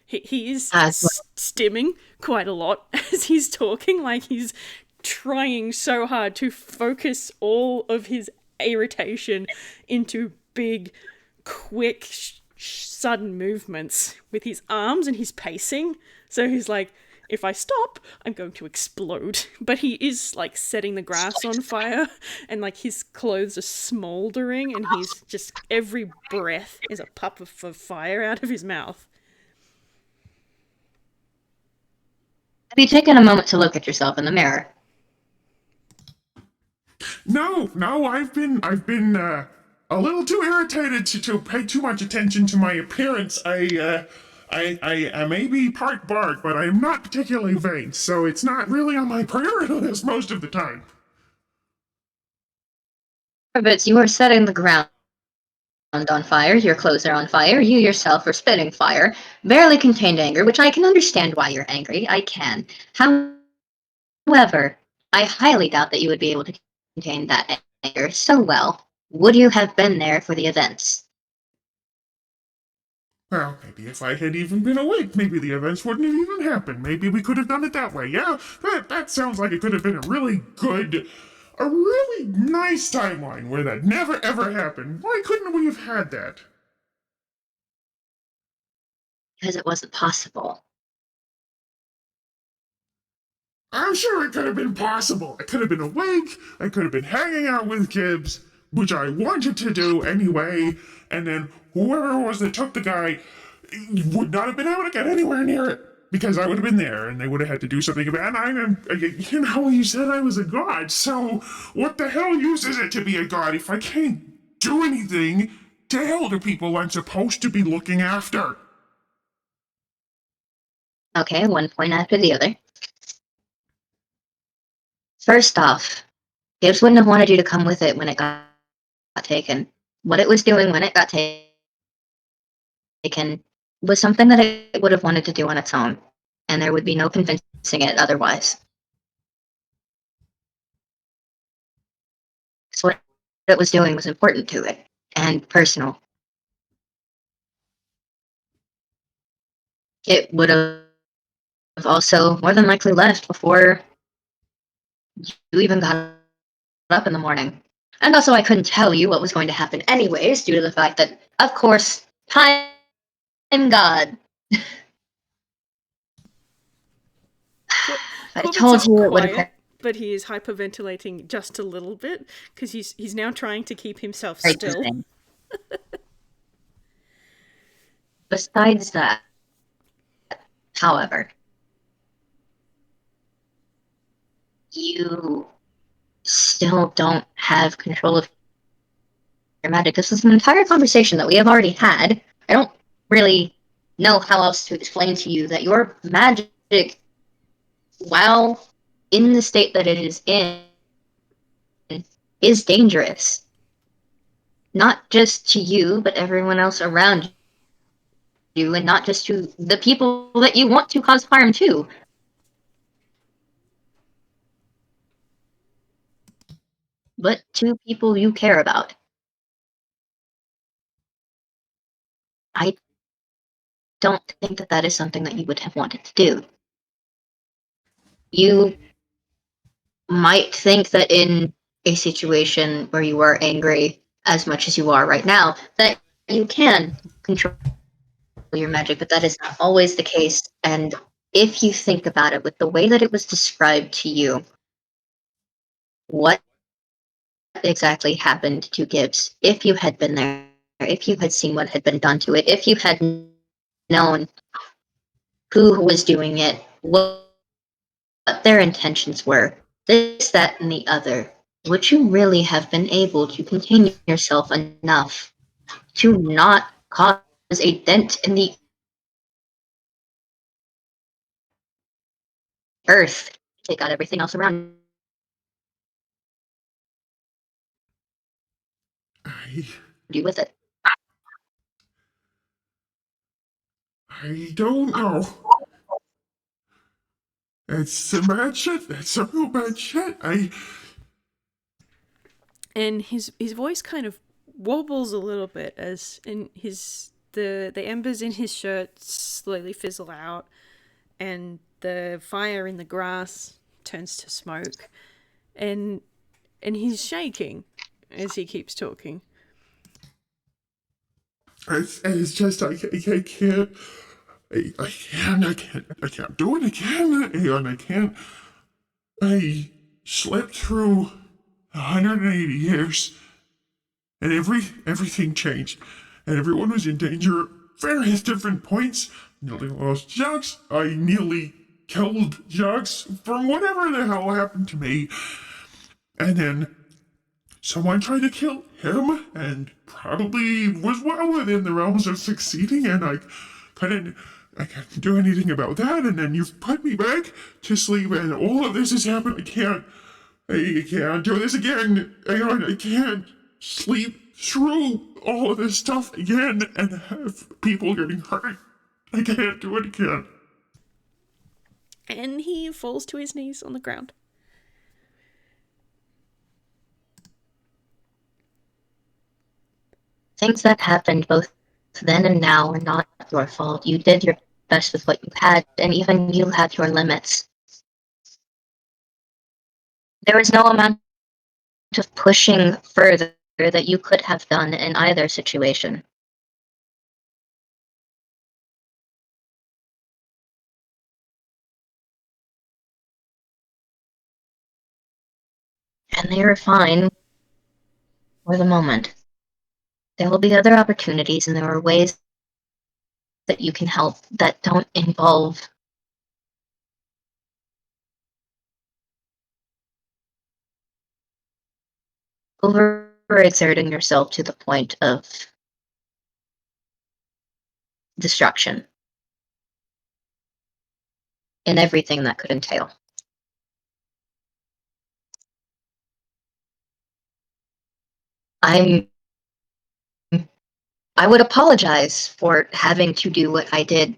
He is As well. stimming quite a lot as he's talking, like he's trying so hard to focus all of his irritation into big, quick, sudden movements with his arms and his pacing. So he's like, if I stop, I'm going to explode. But he is like setting the grass on fire, and like his clothes are smoldering, and he's just every breath is a puff of fire out of his mouth. Have you taken a moment to look at yourself in the mirror? No, I've been a little too irritated to pay too much attention to my appearance. I may be part bark, but I'm not particularly vain, so it's not really on my priority list most of the time. Korvits, you are setting the ground on fire, your clothes are on fire, you yourself are spitting fire, barely contained anger, which I can understand why you're angry. I can. However, I highly doubt that you would be able to contain that anger so well. Would you have been there for the events? Well, maybe if I had even been awake, maybe the events wouldn't have even happened. Maybe we could have done it that way. Yeah, that sounds like it could have been a really nice timeline where that never ever happened. Why couldn't we have had that? Because it wasn't possible. I'm sure it could have been possible. I could have been awake. I could have been hanging out with Gibbs, which I wanted to do anyway. And then whoever it was that took the guy would not have been able to get anywhere near it because I would have been there, and they would have had to do something about it. You said I was a god. So what the hell use is it to be a god if I can't do anything to elder people I'm supposed to be looking after? Okay, one point after the other. First off, Gibbs wouldn't have wanted you to come with it when it got taken. What it was doing when it got taken was something that it would have wanted to do on its own, and there would be no convincing it otherwise. So what it was doing was important to it, and personal. It would have also more than likely left before you even got up in the morning. And also, I couldn't tell you what was going to happen anyways, due to the fact that, of course, time God. If I Korvits told is you, it would have quiet, been but he is hyperventilating just a little bit because he's now trying to keep himself very still. interesting. Besides that, however, you still don't have control of your magic. This is an entire conversation that we have already had. I don't really know how else to explain to you that your magic, while in the state that it is dangerous. Not just to you, but everyone else around you, and not just to the people that you want to cause harm to. But to people you care about. I don't think that that is something that you would have wanted to do. You might think that in a situation where you are angry as much as you are right now, that you can control your magic, but that is not always the case. And if you think about it with the way that it was described to you, what exactly happened to Gibbs if you had been there, if you had seen what had been done to it, if you had known who was doing it, what their intentions were, this, that, and the other. Would you really have been able to contain yourself enough to not cause a dent in the earth? Take out everything else around I you with it. I don't know. It's some bad shit. That's some real bad shit. And his voice kind of wobbles a little bit as in his the embers in his shirt slowly fizzle out, and the fire in the grass turns to smoke, and he's shaking as he keeps talking. it's just I can't. I can't do it again, and I can't. I slept through 180 years, and everything changed, and everyone was in danger at various different points. Nearly lost Jux. I nearly killed Jux from whatever the hell happened to me, and then someone tried to kill him, and probably was well within the realms of succeeding, and couldn't. I can't do anything about that, and then you've put me back to sleep, and all of this has happened. I can't do this again. I can't sleep through all of this stuff again and have people getting hurt. I can't do it again. And he falls to his knees on the ground. Things that happened both then and now are not your fault. You did your best with what you had, and even you had your limits. There was no amount of pushing further that you could have done in either situation. And they are fine for the moment. There will be other opportunities, and there are ways that you can help that don't involve overexerting yourself to the point of destruction in everything that could entail. I'm I would apologize for having to do what I did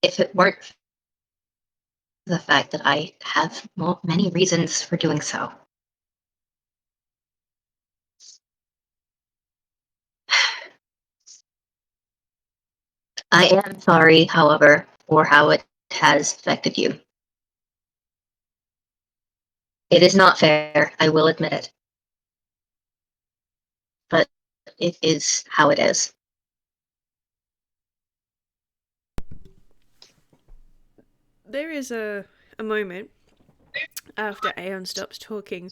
if it weren't for the fact that I have many reasons for doing so. I am sorry, however, for how it has affected you. It is not fair, I will admit it. But it is how it is. There is a moment after Aeon stops talking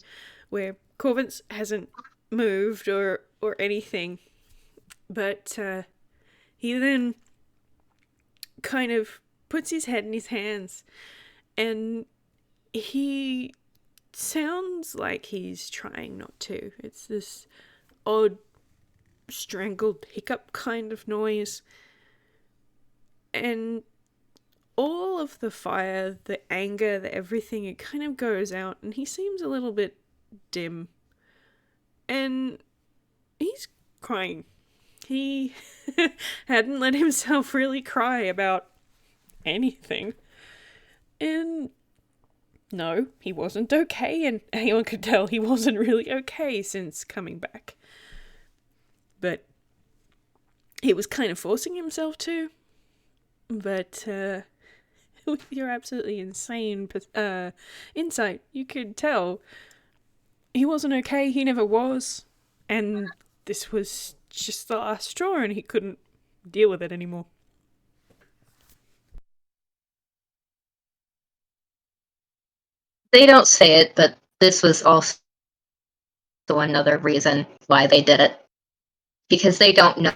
where Korvits hasn't moved or anything, but he then kind of puts his head in his hands and he sounds like he's trying not to. It's this odd, strangled hiccup kind of noise. And all of the fire, the anger, the everything, it kind of goes out, and he seems a little bit dim. And he's crying. He hadn't let himself really cry about anything. And no, he wasn't okay, and anyone could tell he wasn't really okay since coming back. But he was kind of forcing himself to. But with your absolutely insane insight, you could tell he wasn't okay, he never was. And this was just the last straw, and he couldn't deal with it anymore. They don't say it, but this was also another reason why they did it. Because they don't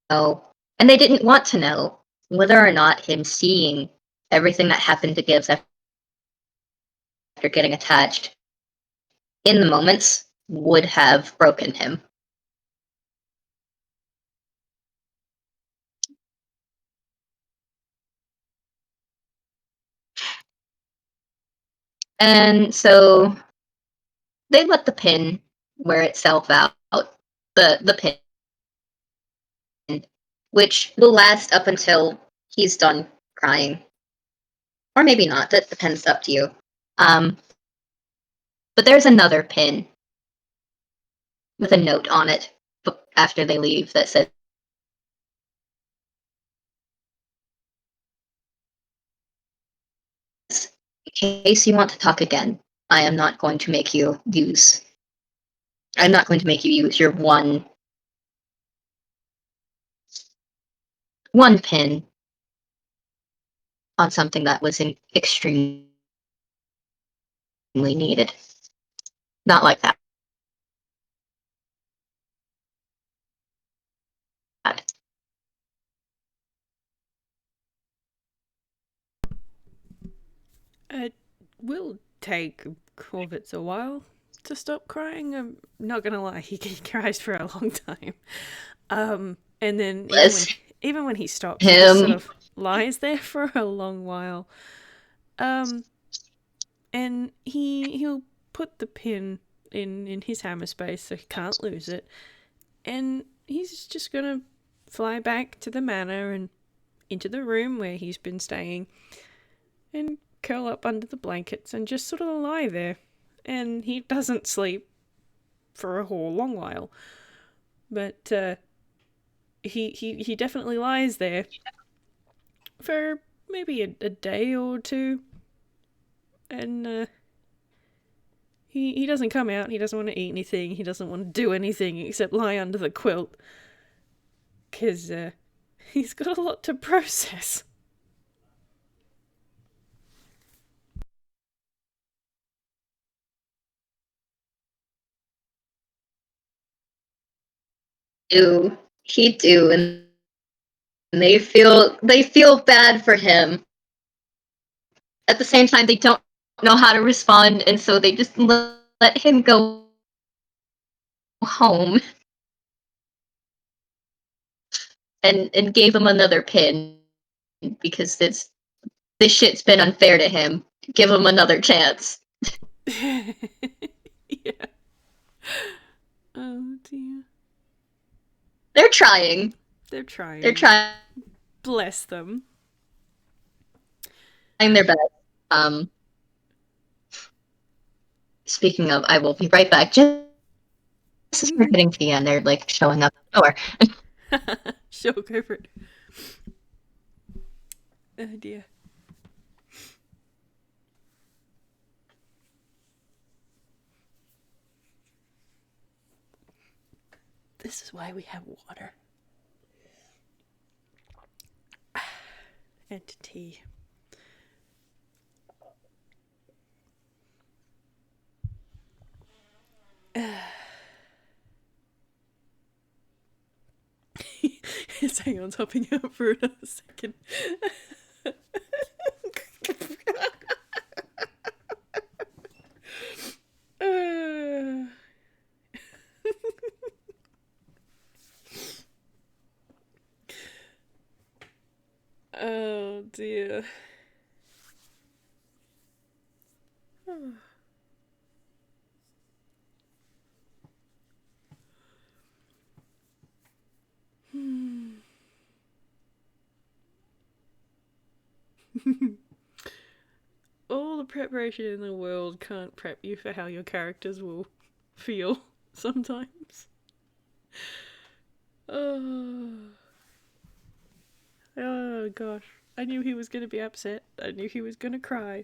know, and they didn't want to know, whether or not him seeing everything that happened to Gibbs after getting attached in the moments would have broken him. And so they let the pin wear itself out, the pin, which will last up until he's done crying. Or maybe not, that depends, up to you. But there's another pin with a note on it after they leave that says, in case you want to talk again, I am not going to make you use. I'm not going to make you use your one pin on something that was extremely needed. Not like that. It will take Korvits a while to stop crying. I'm not gonna lie, he cries for a long time. And then Bless even when he stops, he just sort him. of lies there for a long while. And he'll put the pin in his hammer space, so he can't lose it. And he's just gonna fly back to the manor and into the room where he's been staying and curl up under the blankets and just sort of lie there. And he doesn't sleep for a whole long while. But he definitely lies there for maybe a day or two. And he doesn't come out. He doesn't want to eat anything. He doesn't want to do anything except lie under the quilt. Because he's got a lot to process. He do, and they feel bad for him. At the same time, they don't know how to respond, and so they just let him go home and gave him another pin because this shit's been unfair to him. Give him another chance. Yeah. Oh dear. They're trying. They're trying. They're trying Bless them. their best. Speaking of, I will be right back. Just as we're getting to the end, they're like showing up at the door. Sure, go for it. Oh dear. This is why we have water. And tea. Hang on, hopping out for another second. Oh dear. All the preparation in the world can't prep you for how your characters will feel sometimes. Oh gosh. I knew he was going to be upset. I knew he was going to cry.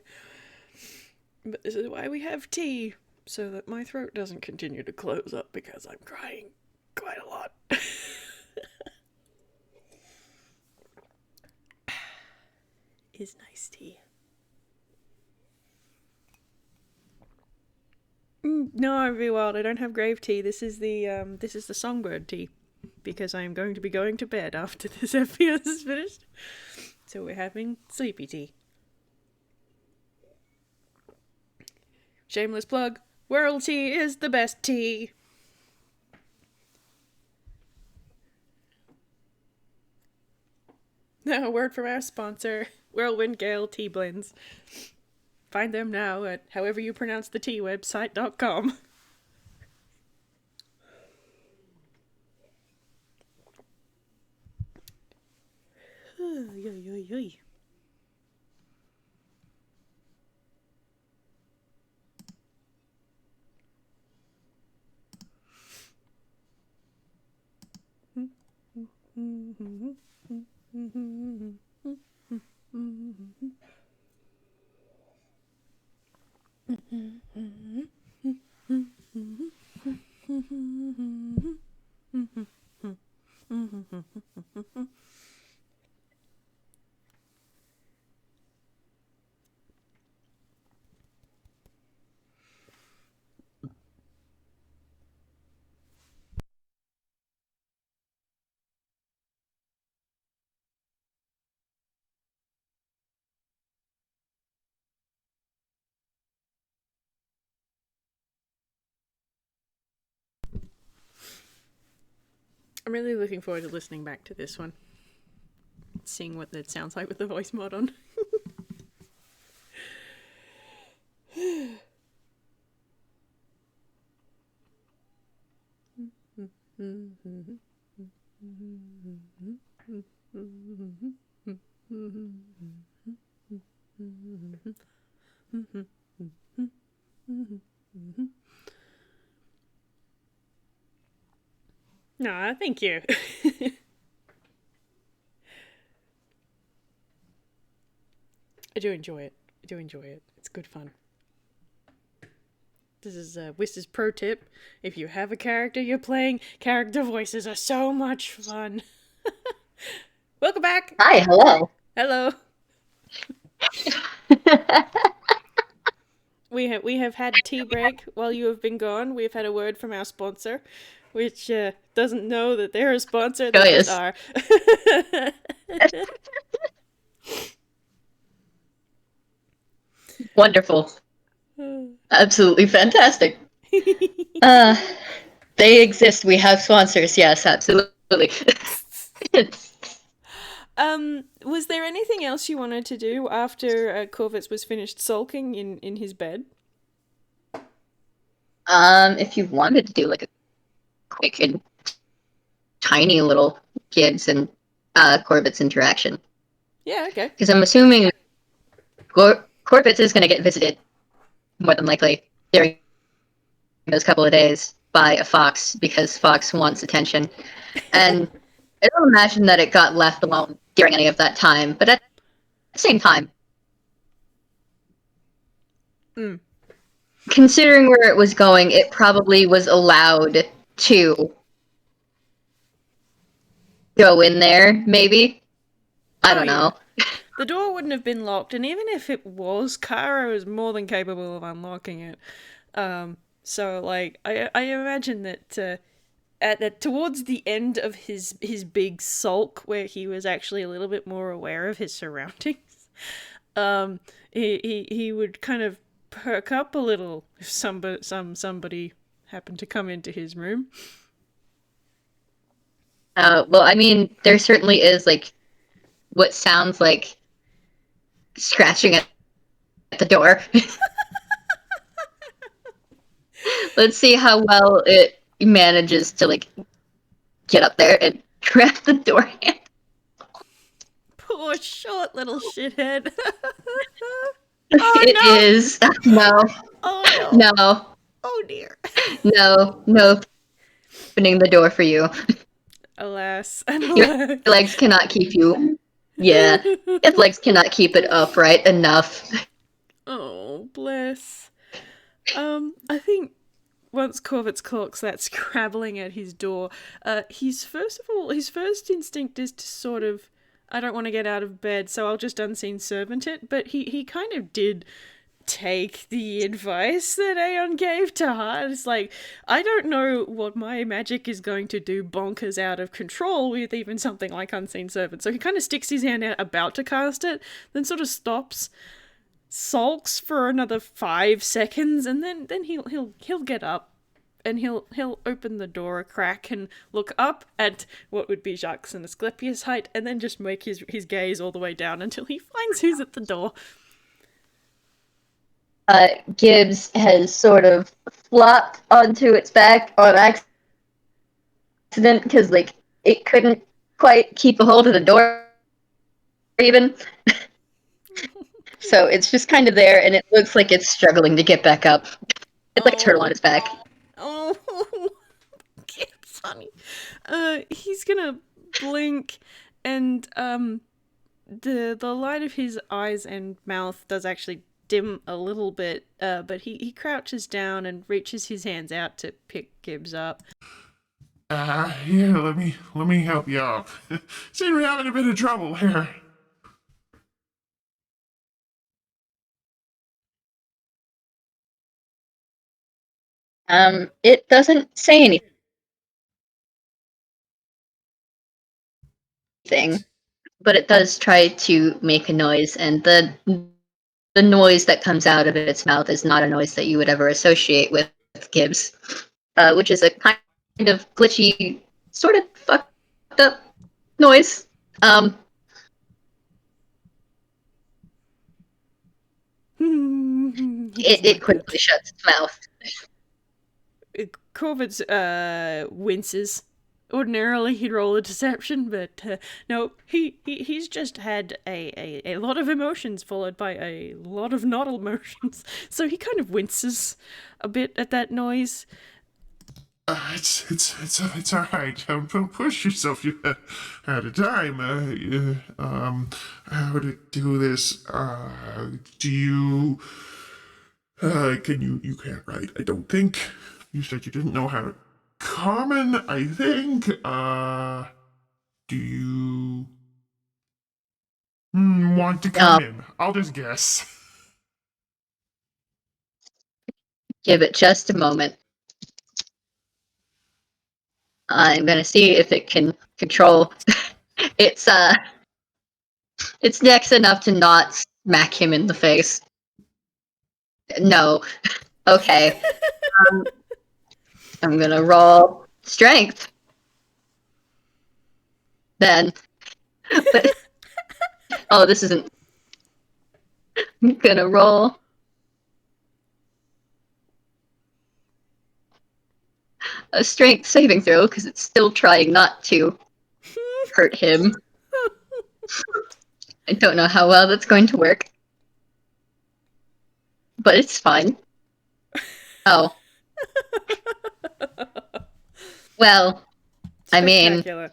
But this is why we have tea, so that my throat doesn't continue to close up because I'm crying quite a lot. Is nice tea. No, Rewild, I don't have grave tea. This is the songbird tea, because I am going to be going to bed after this FPS is finished. So we're having sleepy tea. Shameless plug. World tea is the best tea. Now, a word from our sponsor, Whirlwind Gale Tea Blends. Find them now at however you pronounce the tea website.com. I'm really looking forward to listening back to this one. Seeing what that sounds like with the voice mod on. No, thank you. I do enjoy it. I do enjoy it. It's good fun. This is Wiss's pro tip. If you have a character you're playing, character voices are so much fun. Welcome back. Hi, hello. Hello. We have had a tea break while you have been gone. We've had a word from our sponsor, which doesn't know that they're a sponsor. They just Joyous. are. Wonderful. Absolutely fantastic. Uh, they exist. We have sponsors. Yes, absolutely. Was there anything else you wanted to do after Korvits was finished sulking in his bed? If you wanted to do like a quick and tiny little Gibbs and Korvits interaction, Yeah, okay. because I'm assuming Korvits is going to get visited more than likely during those couple of days by a fox because Fox wants attention, and I don't imagine that it got left alone during any of that time. But at the same time, Mm. considering where it was going, it probably was allowed to go in there. Maybe I Oh, don't yeah. know. The door wouldn't have been locked, and even if it was, Kara was more than capable of unlocking it. So like I imagine that towards the end of his big sulk, where he was actually a little bit more aware of his surroundings, he would kind of perk up a little if somebody happened to come into his room. Well, I mean, there certainly is like what sounds like scratching at the door. Let's see how well it manages to like get up there and grab the door handle. Poor short little shithead. It Oh is no, no! Oh no! no, Oh dear! no opening the door for you. Alas and Your alas. legs cannot keep you. Yeah, its legs cannot keep it upright enough. Oh, bless. I think once Korvitz clocks that scrabbling at his door, his first instinct is to sort of, I don't want to get out of bed, so I'll just unseen servant it. But he kind of did take the advice that Aeon gave to heart. It's like, I don't know what my magic is going to do bonkers out of control with even something like Unseen Servant. So he kind of sticks his hand out about to cast it, then sort of stops, sulks for another 5 seconds, and then he'll get up and he'll open the door a crack and look up at what would be Jacques and Asclepius' height, and then just make his gaze all the way down until he finds who's at the door. Gibbs has sort of flopped onto its back on accident because like it couldn't quite keep a hold of the door even. So it's just kind of there, and it looks like it's struggling to get back up. It's like a turtle on Oh, its back. oh, Gibbs, honey. He's gonna blink, and the light of his eyes and mouth does actually dim a little bit. But he crouches down and reaches his hands out to pick Gibbs up. Yeah, let me help you out. Seem to be having a bit of trouble here. It doesn't say anything, but it does try to make a noise, and the noise that comes out of its mouth is not a noise that you would ever associate with Gibbs, which is a kind of glitchy, sort of fucked up noise. Um, He it, doesn't it like that. quickly shuts its mouth. Corvids winces ordinarily he'd roll a deception, but no, he's just had a lot of emotions followed by a lot of not emotions, so he kind of winces a bit at that noise. It's all right. Don't push yourself. You had a time. How to do this? Do you? Can you can't write? I don't think. You said you didn't know how to common. I think. Do you want to come Um, in? I'll just guess. give it just a moment. I'm gonna see if it can control its its next enough to not smack him in the face. No. Okay. Um, I'm gonna roll strength. Then. But, oh, this isn't. I'm gonna roll a strength saving throw because it's still trying not to hurt him. I don't know how well that's going to work, but it's fine. Oh. Well, I mean, Spectacular.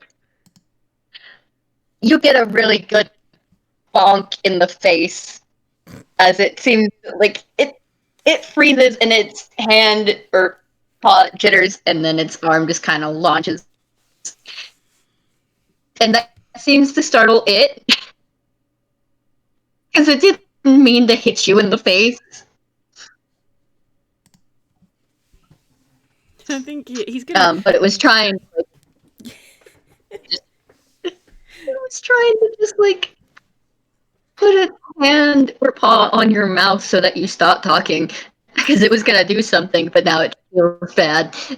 you get a really good bonk in the face as it seems like it freezes and its hand or paw jitters and then its arm just kind of launches. And that seems to startle it because it didn't mean to hit you in the face. I think he's gonna. But it was trying. It was trying to just like put a hand or paw on your mouth so that you stop talking because it was gonna do something, but now it feels bad. He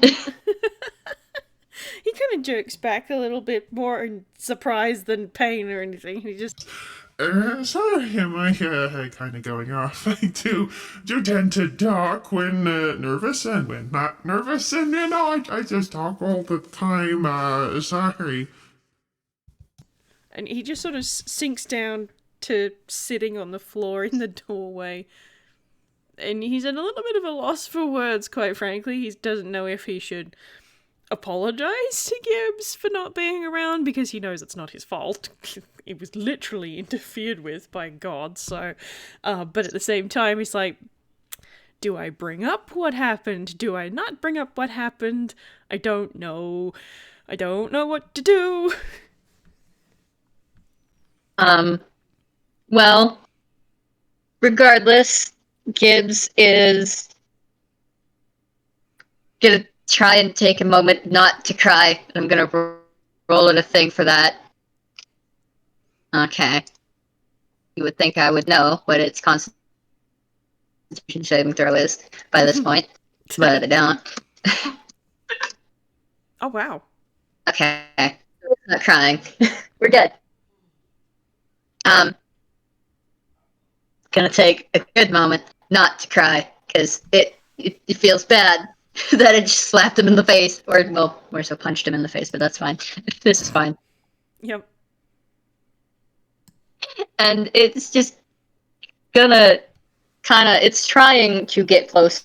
kind of jerks back a little bit more in surprise than pain or anything. He just. Sorry, am I kind of going off? I do tend to talk when nervous and when not nervous, and I just talk all the time. Sorry. And he just sort of sinks down to sitting on the floor in the doorway. And he's at a little bit of a loss for words, quite frankly. He doesn't know if he should apologize to Gibbs for not being around because he knows it's not his fault. It was literally interfered with by God, so. But at the same time, he's like, do I bring up what happened? Do I not bring up what happened? I don't know. I don't know what to do. Well, regardless, Gibbs is gonna try and take a moment not to cry. I'm gonna roll in a thing for that. Okay. You would think I would know what its Constitution saving throw is by this point, but I don't. Oh, wow. Okay. It's not crying. We're good. Gonna take a good moment not to cry because it feels bad that it just slapped him in the face, or well, more so punched him in the face, but that's fine. This is fine. Yep. And it's just gonna it's trying to get closer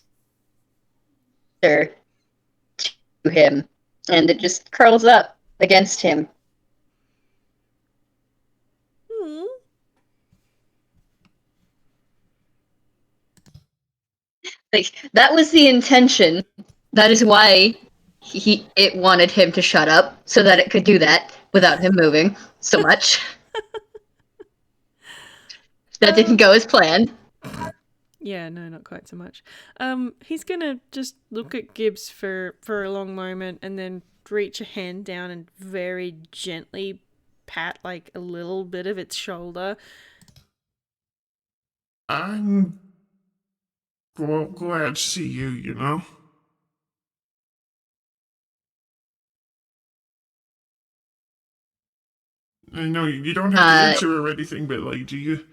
to him, and it just curls up against him. Hmm. Like, that was the intention. That is why it wanted him to shut up, so that it could do that without him moving so much. That didn't go as planned. Yeah, no, not quite so much. He's gonna just look at Gibbs for a long moment and then reach a hand down and very gently pat like a little bit of its shoulder. I'm glad to see you. I know you don't have to answer or anything, but like, do you?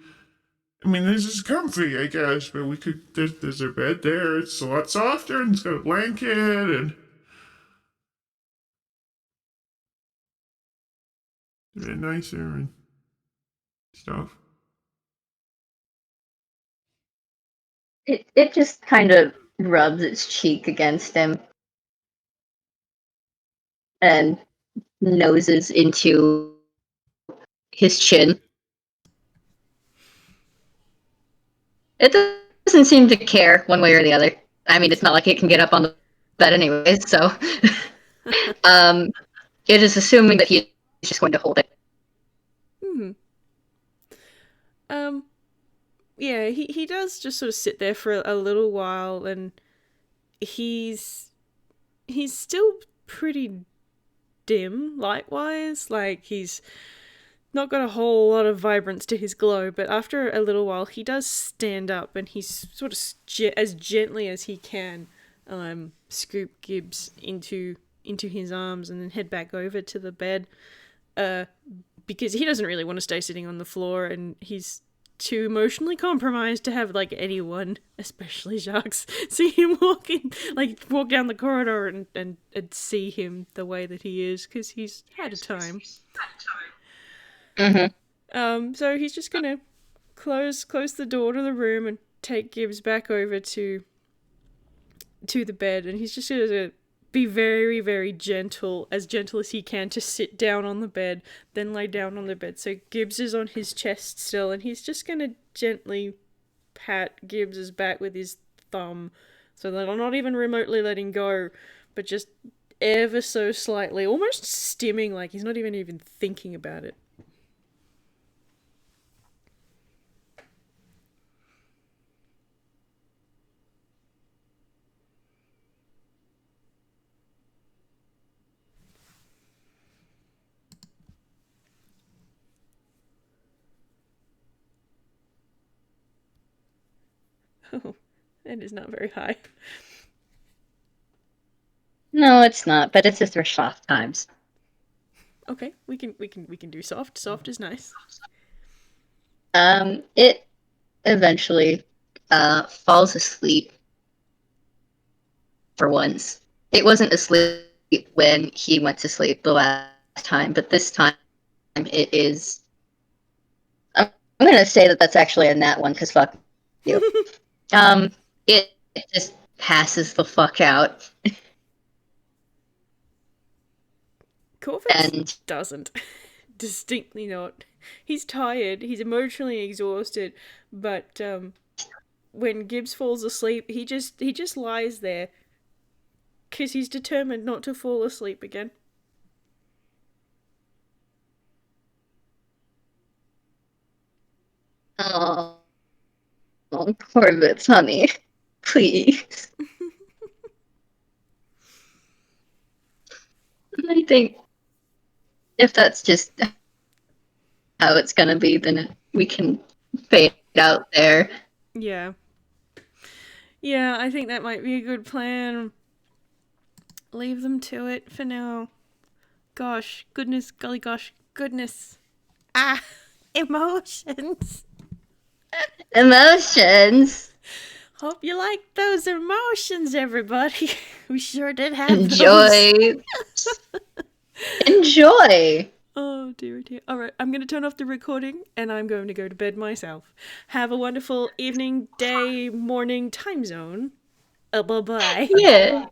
I mean, this is comfy, I guess, but we could. There's a bed there. It's a lot softer, and it's got a blanket, and a bit nicer and stuff. It just kind of rubs its cheek against him and noses into his chin. It doesn't seem to care one way or the other. I mean, it's not like it can get up on the bed anyways, so um, it is assuming that he's just going to hold it. Hmm. Um. Yeah, he does just sort of sit there for a little while, and he's still pretty dim light wise. Like he's not got a whole lot of vibrance to his glow, but after a little while, he does stand up and he's sort of as gently as he can scoop Gibbs into his arms and then head back over to the bed. Because he doesn't really want to stay sitting on the floor and he's too emotionally compromised to have like anyone, especially Jacques, see him walk down the corridor and see him the way that he is because he's had a time. Mm-hmm. So he's just gonna close the door to the room and take Gibbs back over to the bed, and he's just gonna be very, very gentle as he can, to sit down on the bed, then lay down on the bed. So Gibbs is on his chest still, and he's just gonna gently pat Gibbs's back with his thumb, so that I'm not even remotely letting go, but just ever so slightly, almost stimming, like he's not even thinking about it. Oh, that is not very high. No, it's not, but it's just for soft times. Okay, we can do soft. Soft is nice. It eventually falls asleep for once. It wasn't asleep when he went to sleep the last time, but this time it is. I'm gonna say that that's actually a nat one because fuck you. Um, it just passes the fuck out, Korvits and doesn't. Distinctly not. He's tired, he's emotionally exhausted, but when Gibbs falls asleep, he just lies there because he's determined not to fall asleep again. oh, Korvits, honey, please. I think if that's just how it's gonna be, then we can fade out there. Yeah. Yeah, I think that might be a good plan. Leave them to it for now. Gosh, goodness, golly gosh, goodness. Ah, emotions. Emotions. Hope you like those emotions, everybody. We sure did have those. Enjoy. Enjoy. Oh dear, dear. All right, I'm going to turn off the recording and I'm going to go to bed myself. Have a wonderful evening, day, morning, time zone. Bye bye. Yeah.